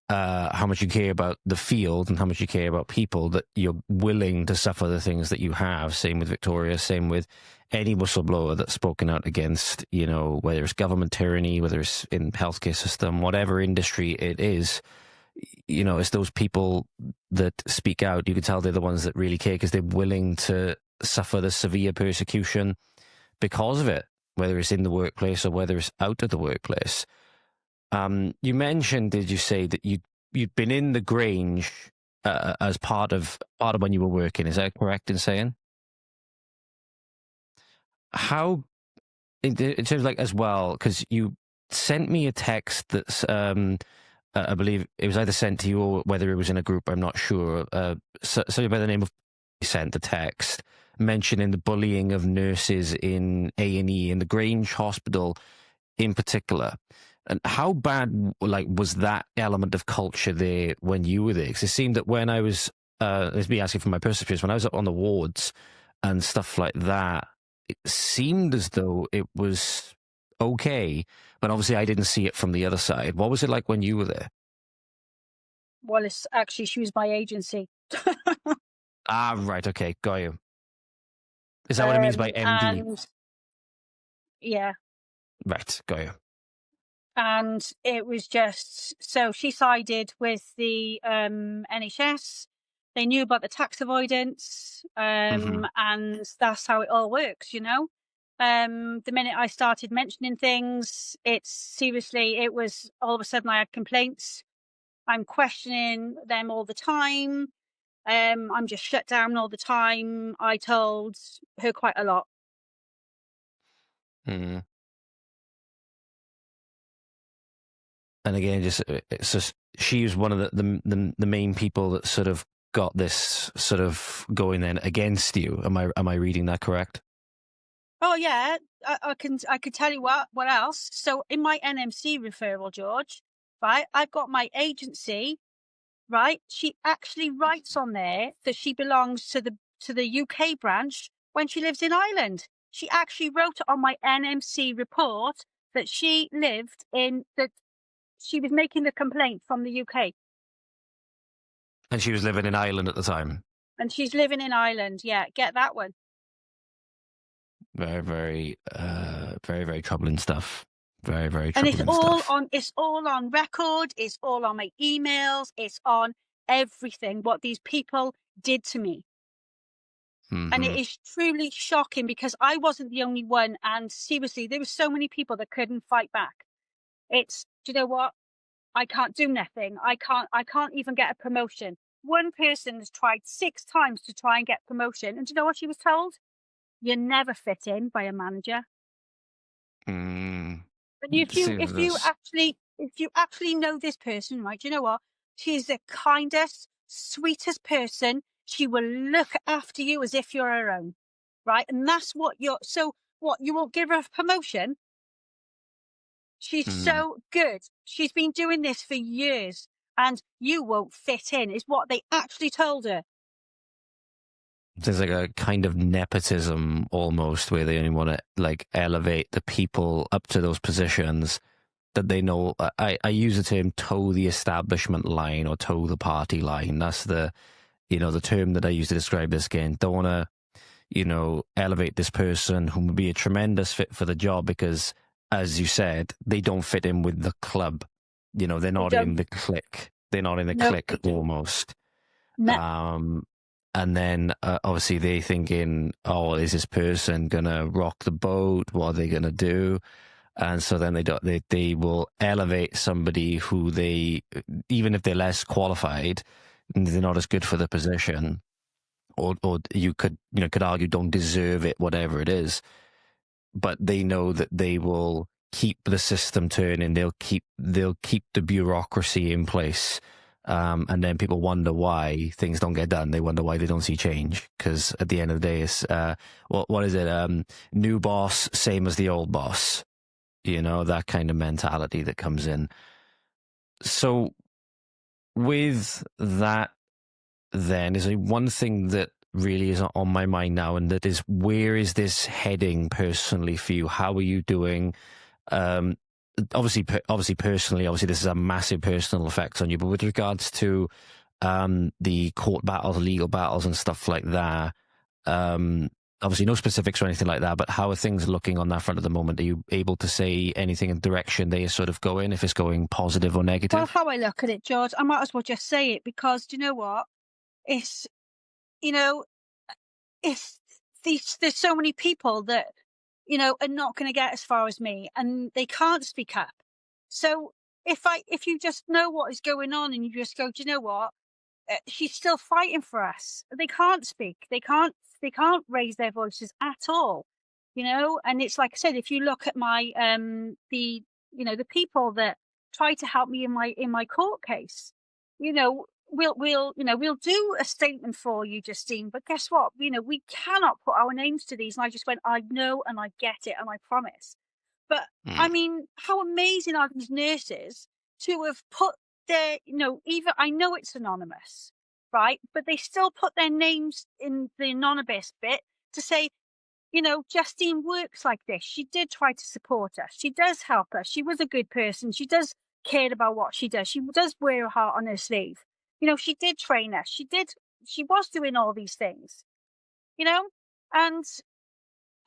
how much you care about the field and how much you care about people, that you're willing to suffer the things that you have. Same with Victoria, same with any whistleblower that's spoken out against, you know, whether it's government tyranny, whether it's in healthcare system, whatever industry it is. You know, it's those people that speak out. You can tell they're the ones that really care, because they're willing to suffer the severe persecution because of it, whether it's in the workplace or whether it's out of the workplace. You mentioned, did you say that you'd been in the Grange as part of when you were working? Is that correct in saying? How, in terms of like as well, because you sent me a text that's I believe it was either sent to you or whether it was in a group, I'm not sure. Somebody by the name of sent the text mentioning the bullying of nurses in A&E in the Grange Hospital in particular. And how bad, like, was that element of culture there when you were there? Because it seemed that when I was, let's be asking from my personal experience, when I was up on the wards and stuff like that, it seemed as though it was okay, but obviously I didn't see it from the other side. What was it like when you were there? Well, it's actually, she was my agency. Ah, right, okay, got you. Is that what it means by MD? Yeah. Right, got you. And it was just, so she sided with the NHS. They knew about the tax avoidance, and that's how it all works, you know. The minute I started mentioning things, it was all of a sudden I had complaints. I'm questioning them all the time. I'm just shut down all the time. I told her quite a lot. Mm. And again, it's just she was one of the main people that sort of got this sort of going then against you. Am I reading that correct? Oh yeah, I could tell you what else. So in my NMC referral, George, right, I've got my agency, right? She actually writes on there that she belongs to the UK branch when she lives in Ireland. She actually wrote on my NMC report that she was making the complaint from the UK. And she was living in Ireland at the time. And she's living in Ireland. Yeah, get that one. Very, very, very, very troubling stuff. Very, very troubling stuff. And it's all on record. It's all on my emails. It's on everything, what these people did to me. And it is truly shocking, because I wasn't the only one. And seriously, there were so many people that couldn't fight back. Do you know what? I can't do nothing. I can't even get a promotion. One person has tried 6 times to try and get promotion. And do you know what she was told? You're never fit in by a manager. And if you actually know this person, right, you know what? She's the kindest, sweetest person. She will look after you as if you're her own, right? And that's what you won't give her a promotion? She's so good. She's been doing this for years, and you won't fit in, is what they actually told her. There's like a kind of nepotism almost, where they only want to like elevate the people up to those positions that they know. I use the term toe the establishment line or toe the party line. That's the term that I use to describe this again. Don't want to, elevate this person who would be a tremendous fit for the job because, as you said, they don't fit in with the club. They're not in the clique. They're not in the clique almost. No. And then obviously they thinking, oh, is this person gonna rock the boat? What are they gonna do? And so then they will elevate somebody who they, even if they're less qualified, they're not as good for the position, or you could argue don't deserve it, whatever it is. But they know that they will keep the system turning. They'll keep the bureaucracy in place. And then people wonder why things don't get done. They wonder why they don't see change. Because at the end of the day, it's what is it? New boss, same as the old boss. That kind of mentality that comes in. So with that, then is one thing that really is on my mind now, and that is, where is this heading personally for you? How are you doing? Obviously personally, this is a massive personal effect on you, but with regards to the court battles, legal battles and stuff like that, obviously no specifics or anything like that, but how are things looking on that front at the moment? Are you able to say anything in the direction they are sort of going, if it's going positive or negative? Well, how I look at it, George, I might as well just say it, because do you know what? There's so many people that, are not going to get as far as me, and they can't speak up. So if you just know what is going on and you just go, do you know what? She's still fighting for us. They can't speak. They can't raise their voices at all. And it's like I said, if you look at my the people that try to help me in my court case, we'll do a statement for you, Justine, but guess what? We cannot put our names to these. And I just went, I know, and I get it, and I promise. But I mean, how amazing are these nurses to have put their, even, I know it's anonymous, right? But they still put their names in the anonymous bit to say, Justine works like this. She did try to support us. She does help us. She was a good person. She does care about what she does. She does wear her heart on her sleeve. She did train us. She was doing all these things, and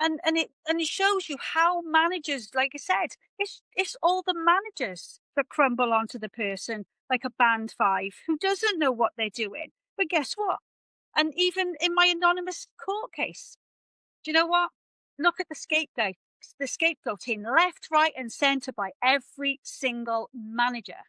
it shows you how managers, like I said, it's all the managers that crumble onto the person like a band 5 who doesn't know what they're doing. But guess what? And even in my anonymous court case, do you know what? Look at the scapegoating left, right, and centre by every single manager.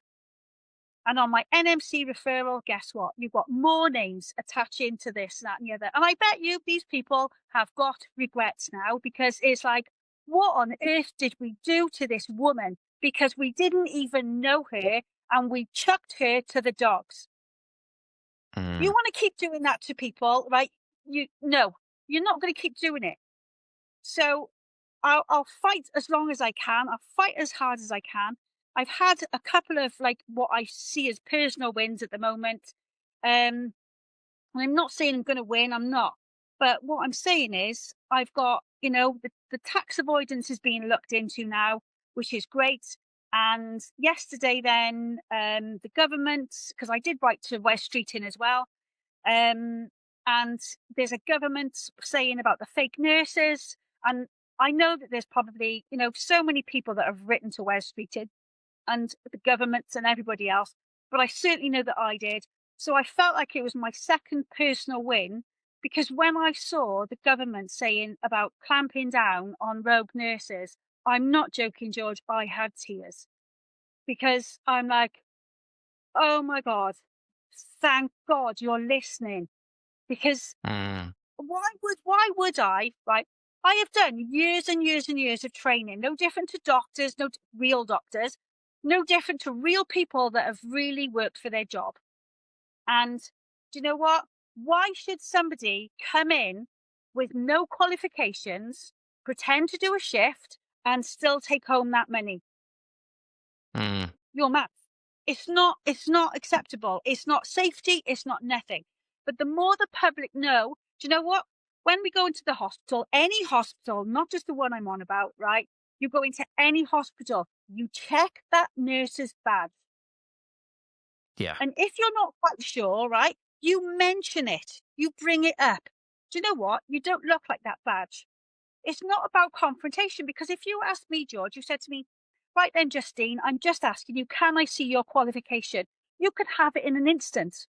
And on my NMC referral, guess what? You've got more names attaching to this, that, and the other. And I bet you these people have got regrets now, because it's like, what on earth did we do to this woman? Because we didn't even know her and we chucked her to the dogs. You want to keep doing that to people, right? No, you're not going to keep doing it. So I'll fight as long as I can. I'll fight as hard as I can. I've had a couple of what I see as personal wins at the moment. I'm not saying I'm going to win. I'm not. But what I'm saying is I've got, the tax avoidance is being looked into now, which is great. And yesterday then, the government, because I did write to West Street in as well, and there's a government saying about the fake nurses. And I know that there's probably, so many people that have written to West Street and the governments and everybody else, but I certainly know that I did. So I felt like it was my second personal win, because when I saw the government saying about clamping down on rogue nurses, I'm not joking, George, I had tears, because I'm like, oh my God, thank God you're listening. Because why would I, right? I have done years and years and years of training, no different to doctors, real doctors, no different to real people that have really worked for their job. And do you know what? Why should somebody come in with no qualifications, pretend to do a shift, and still take home that money? You're mad. It's not acceptable. It's not safety. It's not nothing. But the more the public know, do you know what? When we go into the hospital, any hospital, not just the one I'm on about, right? You go into any hospital, you check that nurse's badge. Yeah. And if you're not quite sure, right, you mention it. You bring it up. Do you know what? You don't look like that badge. It's not about confrontation, because if you asked me, George, you said to me, right then, Justine, I'm just asking you, can I see your qualification? You could have it in an instant.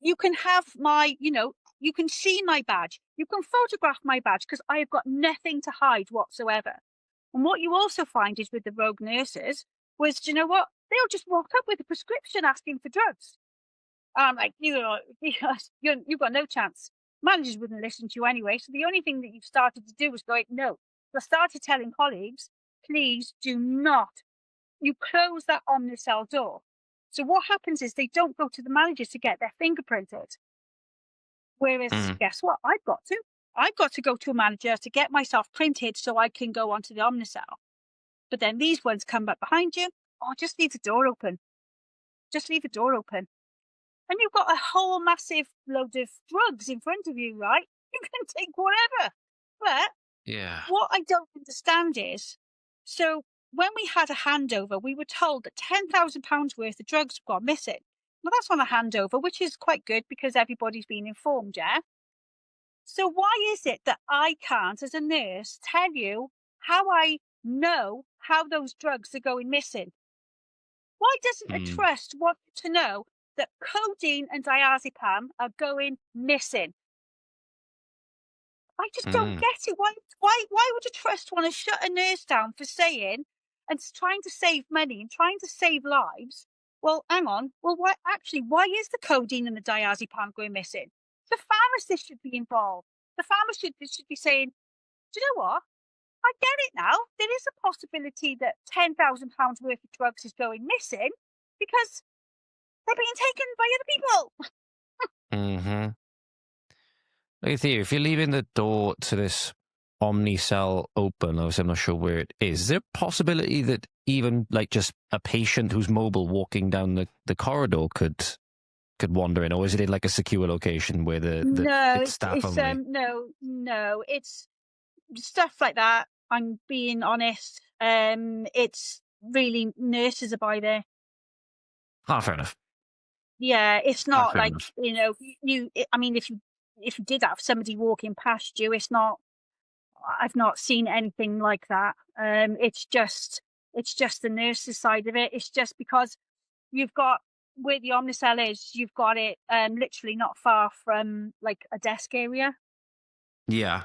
You can have my, you can see my badge. You can photograph my badge, because I have got nothing to hide whatsoever. And what you also find is with the rogue nurses was, do you know what? They'll just walk up with a prescription asking for drugs. I'm like, you've got no chance. Managers wouldn't listen to you anyway. So the only thing that you've started to do was go, no. So I started telling colleagues, please do not. You close that Omnicell door. So what happens is they don't go to the managers to get their fingerprinted. Whereas, guess what? I've got to. I've got to go to a manager to get myself printed so I can go onto the Omnicell. But then these ones come up behind you. Oh, just leave the door open. Just leave the door open. And you've got a whole massive load of drugs in front of you, right? You can take whatever. But Yeah. what I don't understand is, so when we had a handover, we were told that £10,000 worth of drugs have gone missing. Well, that's on a handover, which is quite good because everybody's been informed, yeah? So why is it that I can't, as a nurse, tell you how I know how those drugs are going missing? Why doesn't a trust want to know that codeine and diazepam are going missing? I just don't get it. Why would a trust want to shut a nurse down for saying and trying to save money and trying to save lives? Well, hang on. Well, why is the codeine and the diazepam going missing? The pharmacist should be involved. The pharmacist should be saying, do you know what? I get it now. There is a possibility that £10,000 worth of drugs is going missing because they're being taken by other people. Look at you. If you're leaving the door to this Omnicell open, obviously I'm not sure where it is there a possibility that even like just a patient who's mobile walking down the corridor could wander in, or is it in like a secure location where it's staff only? No, it's stuff like that. I'm being honest. It's really nurses are by there. Fair enough. Yeah, it's not Fair like enough. I mean, if you did have somebody walking past you, it's not. I've not seen anything like that. It's just the nurses side of it. It's just because you've got where the Omnicell is, you've got it literally not far from like a desk area. Yeah.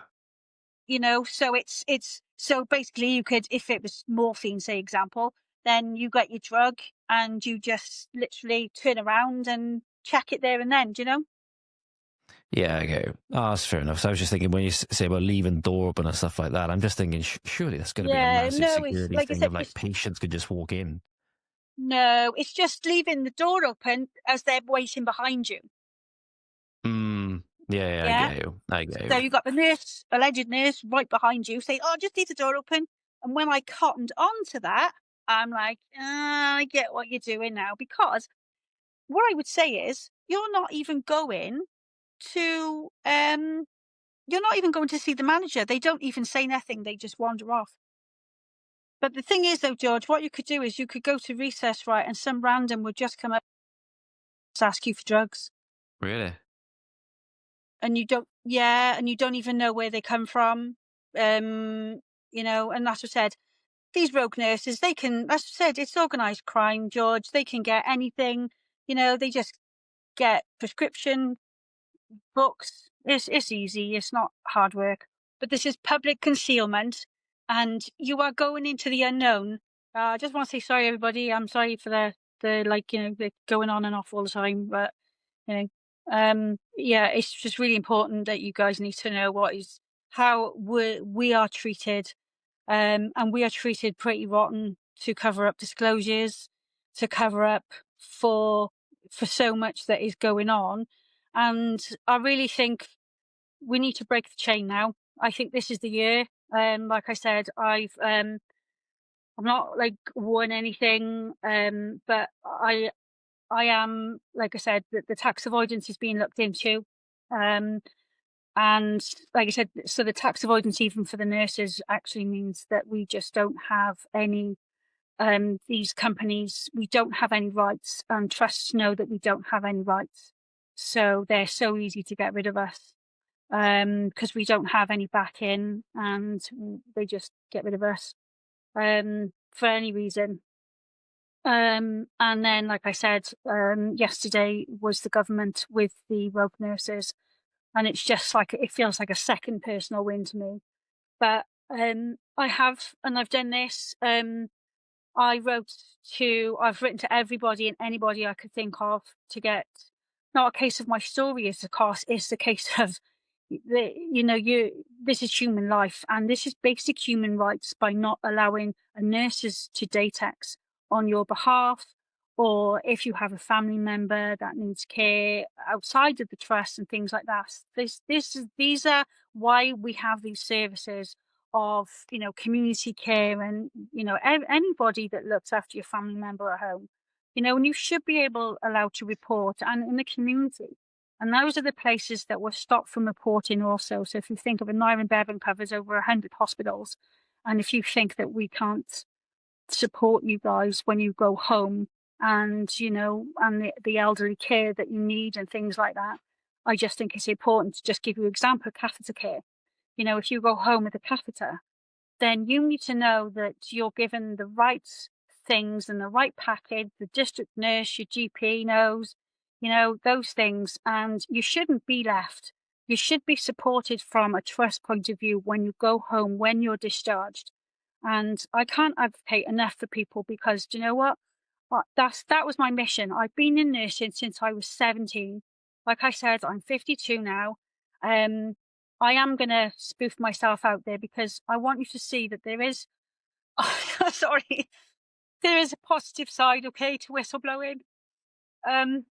So it's so basically you could, if it was morphine, say example, then you get your drug and you just literally turn around and check it there and then, do you know? Yeah, okay. Oh, that's fair enough. So I was just thinking when you say about leaving door open and stuff like that, I'm just thinking surely that's going to be a massive security like I thing said, of like patients could just walk in. no, it's just leaving the door open as they're waiting behind you. Yeah, Yeah. I get you. So you got the alleged nurse right behind you saying, oh, just leave the door open. And when I cottoned on to that, I'm like, I get what you're doing now. Because what I would say is you're not even going to see the manager. They don't even say nothing. They just wander off. But the thing is, though, George, what you could do is you could go to recess, right, and some random would just come up and ask you for drugs. Really? And you don't even know where they come from. And that's what I said. These rogue nurses, they can, as I said, it's organised crime, George. They can get anything. They just get prescription books. It's easy. It's not hard work. But this is public concealment, and you are going into the unknown. I just want to say sorry, everybody. I'm sorry for the going on and off all the time, but it's just really important that you guys need to know how we are treated, and we are treated pretty rotten to cover up disclosures, to cover up for so much that is going on. And I really think we need to break the chain now. I think this is the year. Like I said, I'm not like won anything, but I am, like I said, the tax avoidance is being looked into. And like I said, so the tax avoidance even for the nurses actually means that we just don't have any, these companies, we don't have any rights, and trusts know that we don't have any rights. So they're so easy to get rid of us, because we don't have any backing, and they just get rid of us for any reason. And then, like I said, yesterday was the government with the rogue nurses, and it's just like, it feels like a second personal win to me. But I've done this. I've written to everybody and anybody I could think of to get not a case of my story is, of course, it's the case of this is human life, and this is basic human rights by not allowing nurses to DATIX on your behalf, or if you have a family member that needs care outside of the trust and things like that. These are why we have these services of community care, and anybody that looks after your family member at home, and you should be allowed to report, and in the community. And those are the places that were stopped from reporting also. So if you think of Iron Bevan covers over 100 hospitals, and if you think that we can't support you guys when you go home, and and the elderly care that you need and things like that, I just think it's important to just give you an example of catheter care. If you go home with a catheter, then you need to know that you're given the right things and the right package. The district nurse, your GP knows, those things, and you shouldn't be left. You should be supported from a trust point of view when you go home, when you're discharged. And I can't advocate enough for people, because do you know what? That was my mission. I've been in nursing since I was 17. Like I said, I'm 52 now. I am going to spoof myself out there, because I want you to see that there is, sorry, there is a positive side, okay, to whistleblowing. And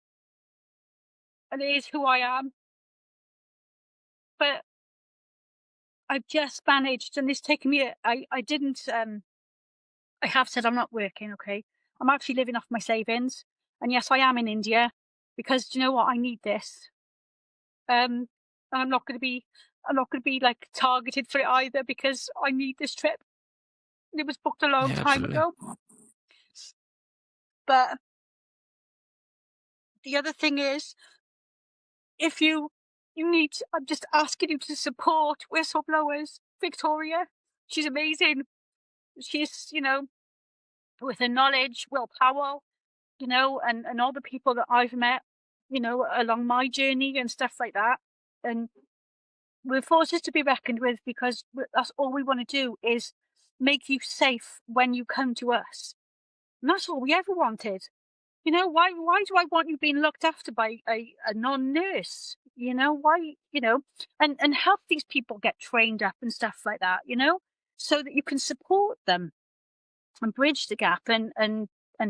it is who I am. But I've just managed, and it's taken me, I have said I'm not working, okay? I'm actually living off my savings. And yes, I am in India, because do you know what? I need this. And I'm not going to be like targeted for it either, because I need this trip. It was booked a long time ago. But the other thing is, if you need, I'm just asking you to support whistleblowers. Victoria, she's amazing. She's, with her knowledge, willpower, and all the people that I've met, along my journey and stuff like that. And we're forces to be reckoned with, because that's all we want to do, is make you safe when you come to us. And that's all we ever wanted. Why do I want you being looked after by a non-nurse? Why, and help these people get trained up and stuff like that, so that you can support them and bridge the gap, and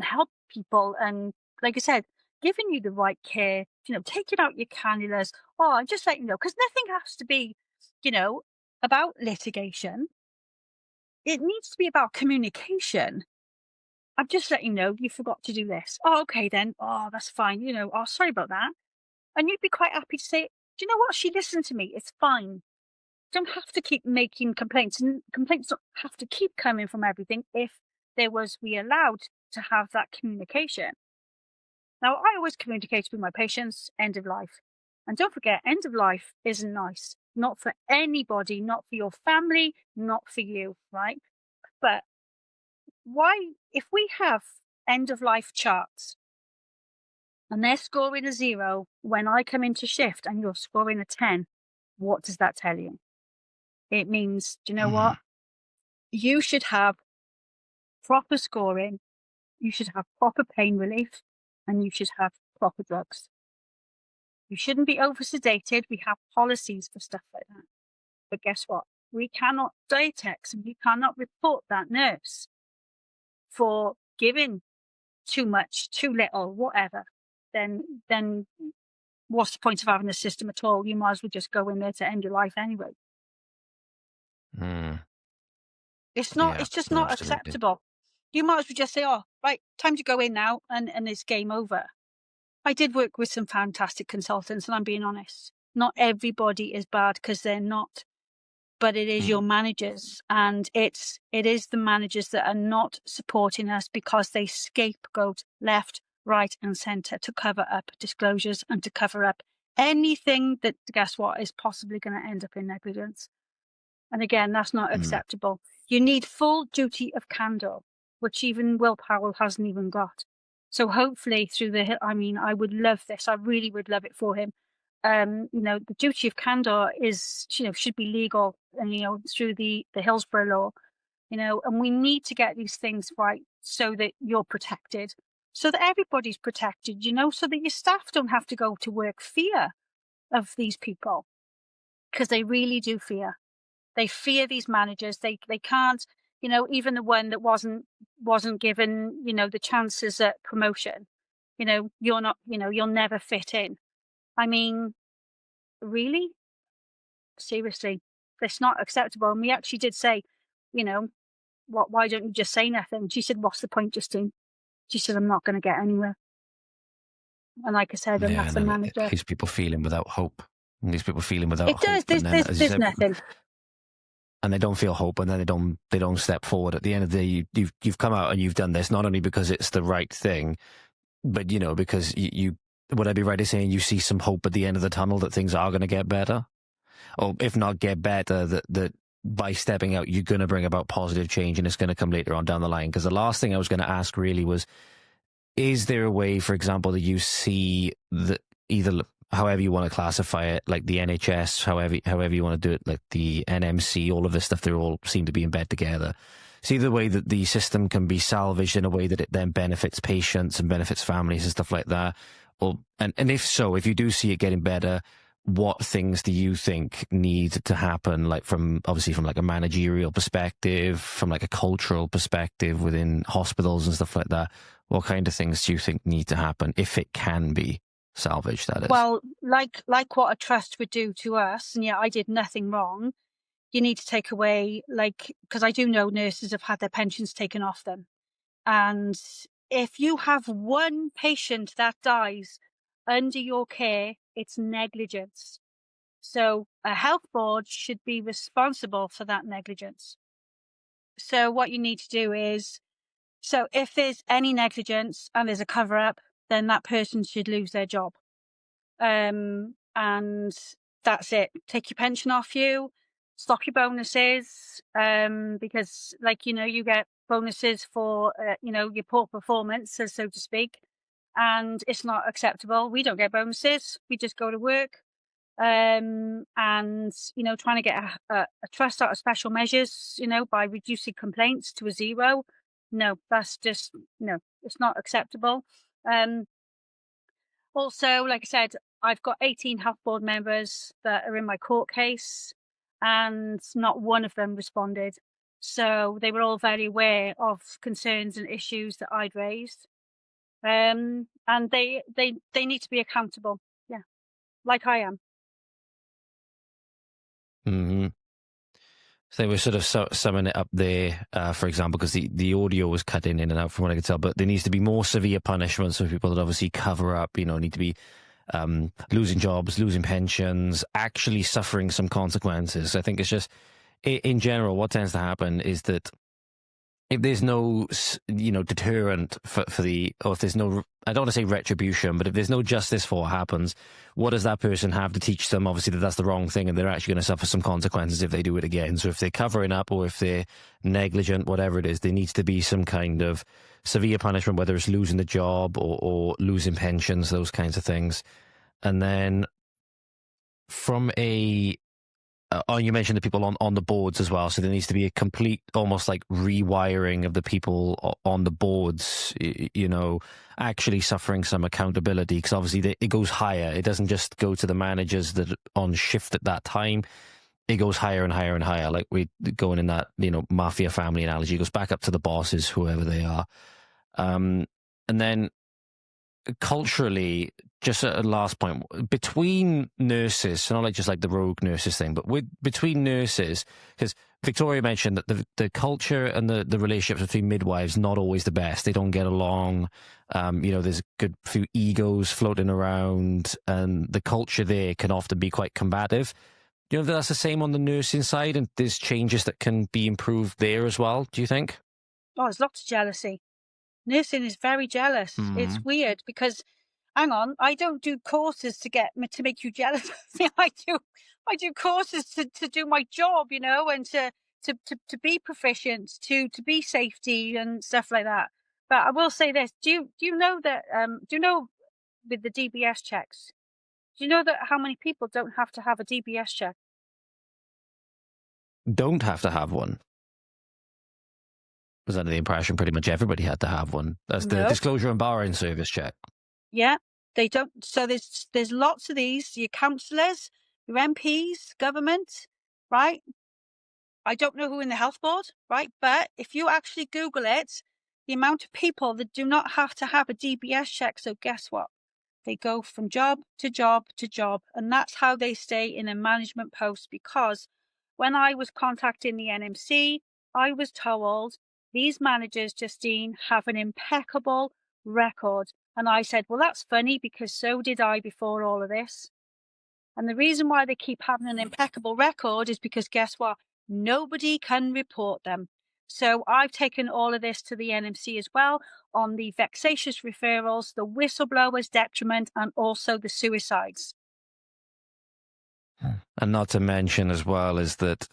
help people. And like I said, giving you the right care, taking out your cannulas. Oh, I'm just letting you know, because nothing has to be, about litigation. It needs to be about communication. I'm just letting you know you forgot to do this. Oh, okay then. Oh, that's fine. Oh, sorry about that. And you'd be quite happy to say, do you know what? She listened to me. It's fine. Don't have to keep making complaints, and complaints don't have to keep coming from everything if we allowed to have that communication. Now, I always communicate with my patients, end of life. And don't forget, end of life isn't nice. Not for anybody, not for your family, not for you, right? But why, if we have end of life charts and they're scoring a 0 when I come into shift and you're scoring a 10, what does that tell you? It means, do you know what? You should have proper scoring, you should have proper pain relief, and you should have proper drugs. You shouldn't be over sedated. We have policies for stuff like that. But guess what? We cannot DATIX, and we cannot report that nurse for giving too much, too little, whatever. Then what's the point of having a system at all? You might as well just go in there to end your life anyway. It's not. It's just not acceptable. You might as well just say, "Oh, right, time to go in now," and it's game over. I did work with some fantastic consultants, and I'm being honest. Not everybody is bad, because they're not. But it is your managers, and it is the managers that are not supporting us, because they scapegoat left, right, and centre to cover up disclosures and to cover up anything that, guess what, is possibly going to end up in negligence. And again, that's not acceptable. You need full duty of candour, which even Will Powell hasn't even got. So hopefully through I would love this. I really would love it for him. The duty of candour is, should be legal, and, through the Hillsborough law, and we need to get these things right so that you're protected. so that everybody's protected, so that your staff don't have to go to work fear of these people, because they really do fear. They fear these managers. They can't, even the one that wasn't given, the chances at promotion. You're not, you'll never fit in. I mean, really? Seriously, that's not acceptable. And we actually did say, why don't you just say nothing? She said, what's the point, Justine? She said, I'm not going to get anywhere. And like I said, and Yeah, that's and the then manager. it leaves people feeling without hope. And these people feeling without It does. hope. And then, as you There's said, nothing. and they don't feel hope, and then they don't step forward. At the end of the day, you've come out and you've done this not only because it's the right thing, but because you would I be right in saying you see some hope at the end of the tunnel that things are going to get better, or if not get better, that by stepping out you're going to bring about positive change, and it's going to come later on down the line. Because the last thing I was going to ask really was, is there a way, for example, that you see that either however you want to classify it, like the NHS, however you want to do it, like the NMC, all of this stuff, they all seem to be in bed together. See the way that the system can be salvaged in a way that it then benefits patients and benefits families and stuff like that. And if so, if you do see it getting better, what things do you think need to happen? Like from like a managerial perspective, from like a cultural perspective within hospitals and stuff like that. What kind of things do you think need to happen if it can be salvaged, that is? Well, like what a trust would do to us, and I did nothing wrong. You need to take away, because I do know nurses have had their pensions taken off them. And if you have one patient that dies under your care, it's negligence. So a health board should be responsible for that negligence. So what you need to do is, so if there's any negligence and there's a cover up, then that person should lose their job. And that's it. Take your pension off you, stop your bonuses, because you get bonuses for, your poor performance, so to speak, and it's not acceptable. We don't get bonuses. We just go to work. And, trying to get a trust out of special measures, by reducing complaints to a zero. No, that's just, no, it's not acceptable. Also, like I said, I've got 18 health board members that are in my court case, and not one of them responded. So they were all very aware of concerns and issues that I'd raised. And they need to be accountable. Yeah, like I am. Mm-hmm. So they were sort of summing it up there, for example, because the audio was cut in and out from what I could tell, but there needs to be more severe punishments for people that obviously cover up, need to be losing jobs, losing pensions, actually suffering some consequences. I think it's just, in general, what tends to happen is that if there's no, deterrent for or if there's no, I don't want to say retribution, but if there's no justice for what happens, what does that person have to teach them? Obviously, that's the wrong thing, and they're actually going to suffer some consequences if they do it again. So if they're covering up or if they're negligent, whatever it is, there needs to be some kind of severe punishment, whether it's losing the job or losing pensions, those kinds of things. And then from you mentioned the people on the boards as well, so there needs to be a complete, almost like rewiring of the people on the boards, actually suffering some accountability, because obviously it goes higher. It doesn't just go to the managers that are on shift at that time. It goes higher and higher and higher, like we going in that, mafia family analogy. It goes back up to the bosses, whoever they are. And then culturally, just a last point, between nurses, so not like just like the rogue nurses thing, but between nurses, because Victoria mentioned that the culture and the relationships between midwives not always the best. They don't get along. There's a good few egos floating around, and the culture there can often be quite combative. Do you know if that's the same on the nursing side, and there's changes that can be improved there as well, do you think? Oh, there's lots of jealousy. Nursing is very jealous. Mm-hmm. It's weird because, hang on, I don't do courses to make you jealous of me. I do courses to do my job, and to be proficient, to be safety and stuff like that. But I will say this: do you know that? Do you know with the DBS checks? Do you know that how many people don't have to have a DBS check? Don't have to have one. was under the impression pretty much everybody had to have one. That's the No. disclosure and borrowing service check. Yeah, they don't. So there's lots of these. Your councillors, your MPs, government, right? I don't know who in the health board, right? But if you actually Google it, the amount of people that do not have to have a DBS check. So guess what? They go from job to job to job, and that's how they stay in a management post. Because when I was contacting the NMC, I was told these managers, Justine, have an impeccable record. And I said, well, that's funny because so did I before all of this. And the reason why they keep having an impeccable record is because guess what? Nobody can report them. So I've taken all of this to the NMC as well on the vexatious referrals, the whistleblowers' detriment, and also the suicides. And not to mention as well is that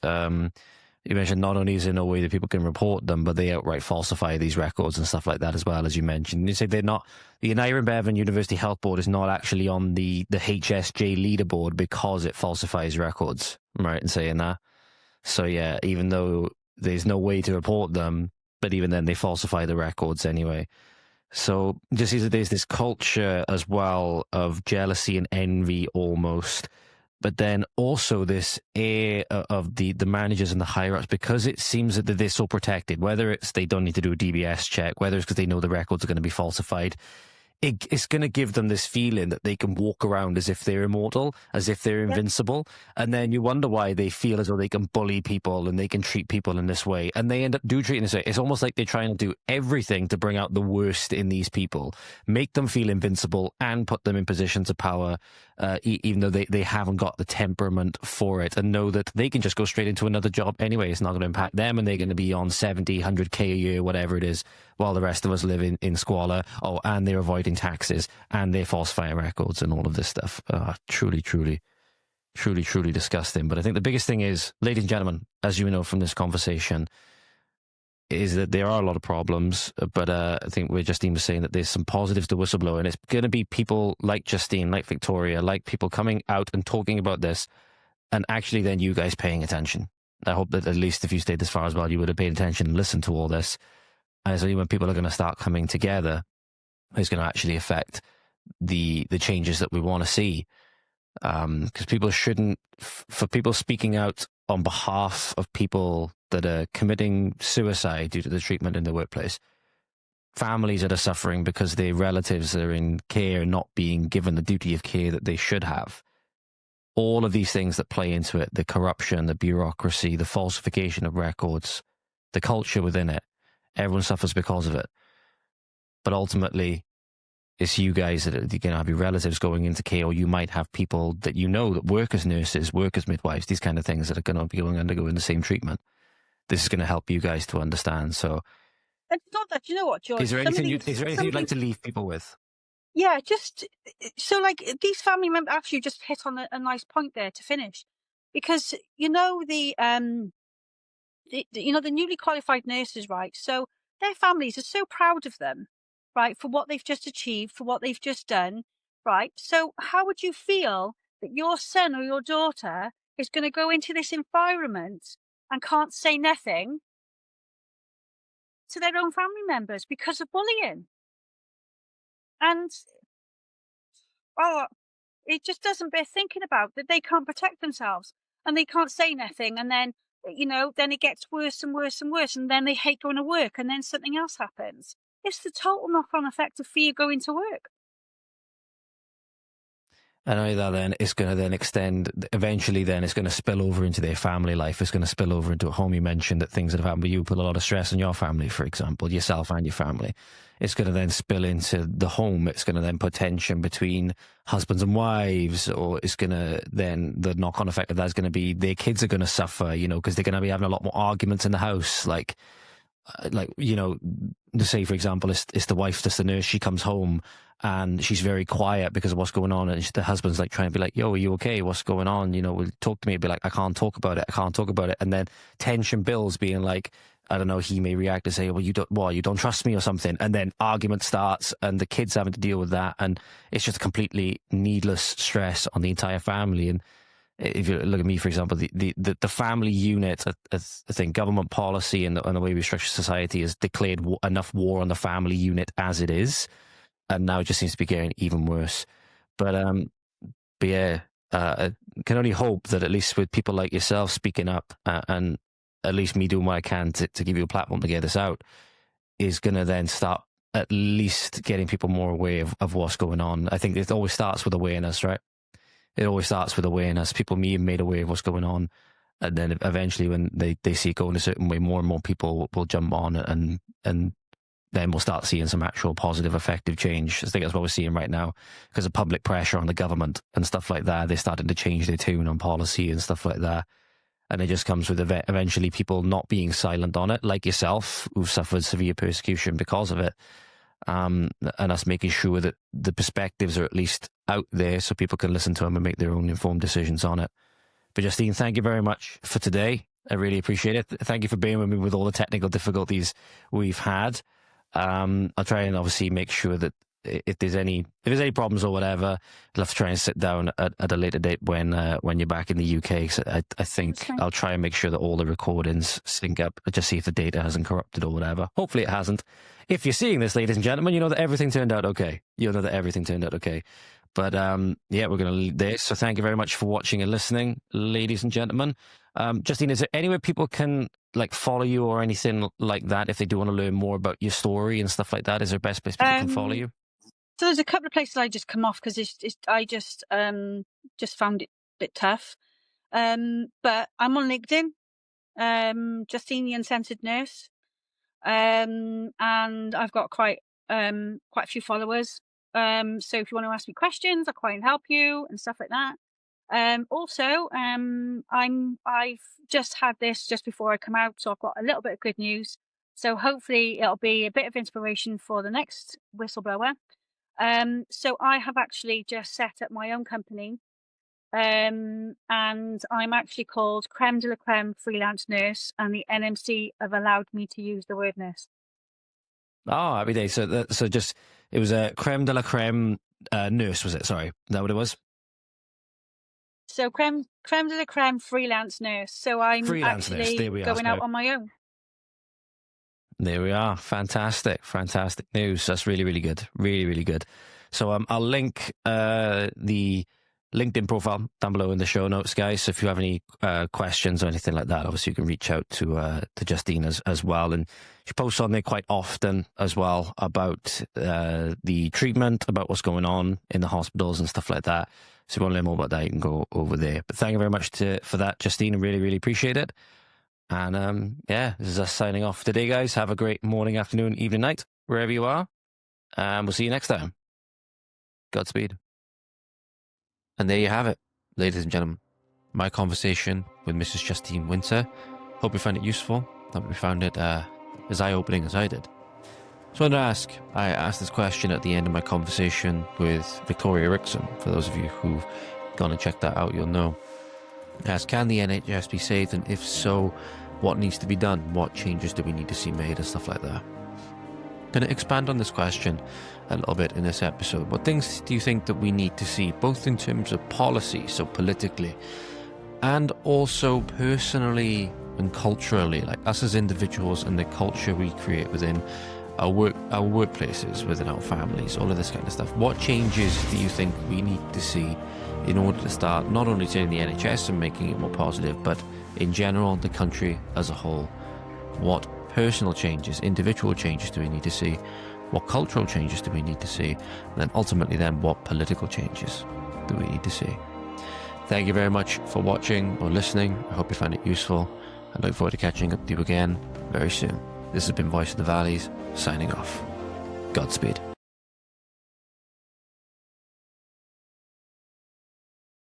you mentioned not only is there no way that people can report them, but they outright falsify these records and stuff like that as well, as you mentioned. You say they're not, the United Bevan University Health Board is not actually on the HSJ leaderboard because it falsifies records. I'm right in saying that. So yeah, even though there's no way to report them, but even then they falsify the records anyway. So just there's this culture as well of jealousy and envy almost. But then also this air of the managers and the higher-ups, because it seems that they're so protected, whether it's they don't need to do a DBS check, whether it's because they know the records are going to be falsified, it's going to give them this feeling that they can walk around as if they're immortal, as if they're invincible. And then you wonder why they feel as though they can bully people and they can treat people in this way. And they end up treating this way. It's almost like they're trying to do everything to bring out the worst in these people, make them feel invincible and put them in positions of power, even though they haven't got the temperament for it, and know that they can just go straight into another job anyway. It's not going to impact them, and they're going to be on 70, 100K a year, whatever it is, while the rest of us live in squalor. Oh, and they're avoiding taxes, and they're falsifying records and all of this stuff. Truly disgusting. But I think the biggest thing is, ladies and gentlemen, as you know from this conversation, is that there are a lot of problems, but I think Justine was saying that there's some positives to whistleblower, and it's going to be people like Justine, like Victoria, like people coming out and talking about this, and actually then you guys paying attention. I hope that at least if you stayed this far as well, you would have paid attention and listened to all this. And so when people are going to start coming together, it's going to actually affect the changes that we want to see. Because people shouldn't, for people speaking out on behalf of people that are committing suicide due to the treatment in the workplace, families that are suffering because their relatives are in care and not being given the duty of care that they should have. All of these things that play into it, the corruption, the bureaucracy, the falsification of records, the culture within it, everyone suffers because of it. But ultimately, it's you guys that are going to have your relatives going into care, or you might have people that you know that work as nurses, work as midwives, these kind of things that are going to be undergoing the same treatment. This is going to help you guys to understand. So, it's not that, you know what, George? Is there anything you'd like to leave people with? Yeah, just so like these family members actually just hit on a nice point there to finish, because you know the newly qualified nurses, right? So their families are so proud of them, right, for what they've just achieved, for what they've just done, right? So how would you feel that your son or your daughter is going to go into this environment and can't say nothing to their own family members because of bullying? And, it just doesn't bear thinking about that they can't protect themselves and they can't say nothing. And then, then it gets worse and worse and worse. And then they hate going to work, and then something else happens. It's the total knock-on effect of fear going to work. And either then it's going to then extend, eventually then it's going to spill over into their family life. It's going to spill over into a home. You mentioned that things that have happened with you put a lot of stress on your family, for example, yourself and your family. It's going to then spill into the home. It's going to then put tension between husbands and wives, or it's going to then, the knock-on effect of that is going to be their kids are going to suffer, because they're going to be having a lot more arguments in the house. Like, to say, for example, it's the wife that's the nurse. She comes home and she's very quiet because of what's going on. And the husband's like trying to be like, yo, are you okay? What's going on? Will talk to me. Be like, I can't talk about it. And then tension builds, being like, I don't know, he may react and say, well, you don't trust me or something. And then argument starts and the kids having to deal with that. And it's just completely needless stress on the entire family. And if you look at me, for example, the family unit, I think government policy and the way we structure society has declared enough war on the family unit as it is, and now it just seems to be getting even worse. But yeah, I can only hope that at least with people like yourself speaking up and at least me doing what I can to give you a platform to get this out is going to then start at least getting people more aware of what's going on. I think it always starts with awareness, right? It always starts with awareness. People being made aware of what's going on. And then eventually when they see it going a certain way, more and more people will jump on and then we'll start seeing some actual positive, effective change. I think that's what we're seeing right now because of public pressure on the government and stuff like that. They're starting to change their tune on policy and stuff like that. And it just comes with eventually people not being silent on it, like yourself, who've suffered severe persecution because of it. And us making sure that the perspectives are at least out there so people can listen to them and make their own informed decisions on it. But Justean, thank you very much for today. I really appreciate it. Thank you for being with me with all the technical difficulties we've had. I'll try and obviously make sure that if there's any problems or whatever, I'll have to try and sit down at a later date when you're back in the UK. So I think I'll try and make sure that all the recordings sync up, just see if the data hasn't corrupted or whatever. Hopefully it hasn't. If you're seeing this, ladies and gentlemen, you know that everything turned out okay. You know that everything turned out okay. But yeah, we're going to leave this. So thank you very much for watching and listening, ladies and gentlemen. Justean, is there anywhere people can like follow you or anything like that if they do want to learn more about your story and stuff like that? Is there a best place people can follow you? So there's a couple of places I just come off because I just found it a bit tough. But I'm on LinkedIn, Justean the Uncensored Nurse, and I've got quite a few followers. So if you want to ask me questions, I'll quite help you and stuff like that. Also, I've just had this just before I come out, so I've got a little bit of good news. So hopefully it'll be a bit of inspiration for the next whistleblower. So I have actually just set up my own company, and I'm actually called Creme de la Creme Freelance Nurse, and the NMC have allowed me to use the word nurse. Oh, happy day. So it was a Creme de la Creme nurse, was it? Sorry, is that what it was? So creme de la creme freelance nurse. So I'm actually going out on my own. There we are. Fantastic news. That's really, really good. Really, really good. So I'll link the LinkedIn profile down below in the show notes, guys. So if you have any questions or anything like that, obviously you can reach out to Justean as well. And she posts on there quite often as well about the treatment, about what's going on in the hospitals and stuff like that. So if you want to learn more about that, you can go over there. But thank you very much for that, Justean. I really, really appreciate it. And yeah, this is us signing off today, guys. Have a great morning, afternoon, evening, night, wherever you are. And we'll see you next time. Godspeed. And there you have it, ladies and gentlemen. My conversation with Mrs. Justean Winter. Hope you found it useful. Hope you found it as eye-opening as I did. So I asked this question at the end of my conversation with Victoria Rickson. For those of you who've gone and checked that out, you'll know. I asked, can the NHS be saved? And if so, what needs to be done? What changes do we need to see made and stuff like that? I'm going to expand on this question a little bit in this episode. What things do you think that we need to see, both in terms of policy, so politically, and also personally and culturally, like us as individuals and the culture we create within our workplaces, within our families, all of this kind of stuff? What changes do you think we need to see in order to start not only turning the NHS and making it more positive, but in general, the country as a whole? What personal changes, individual changes do we need to see? What cultural changes do we need to see? And then ultimately then, what political changes do we need to see? Thank you very much for watching or listening. I hope you found it useful. I look forward to catching up with you again very soon. This has been Voice of the Valleys, signing off. Godspeed.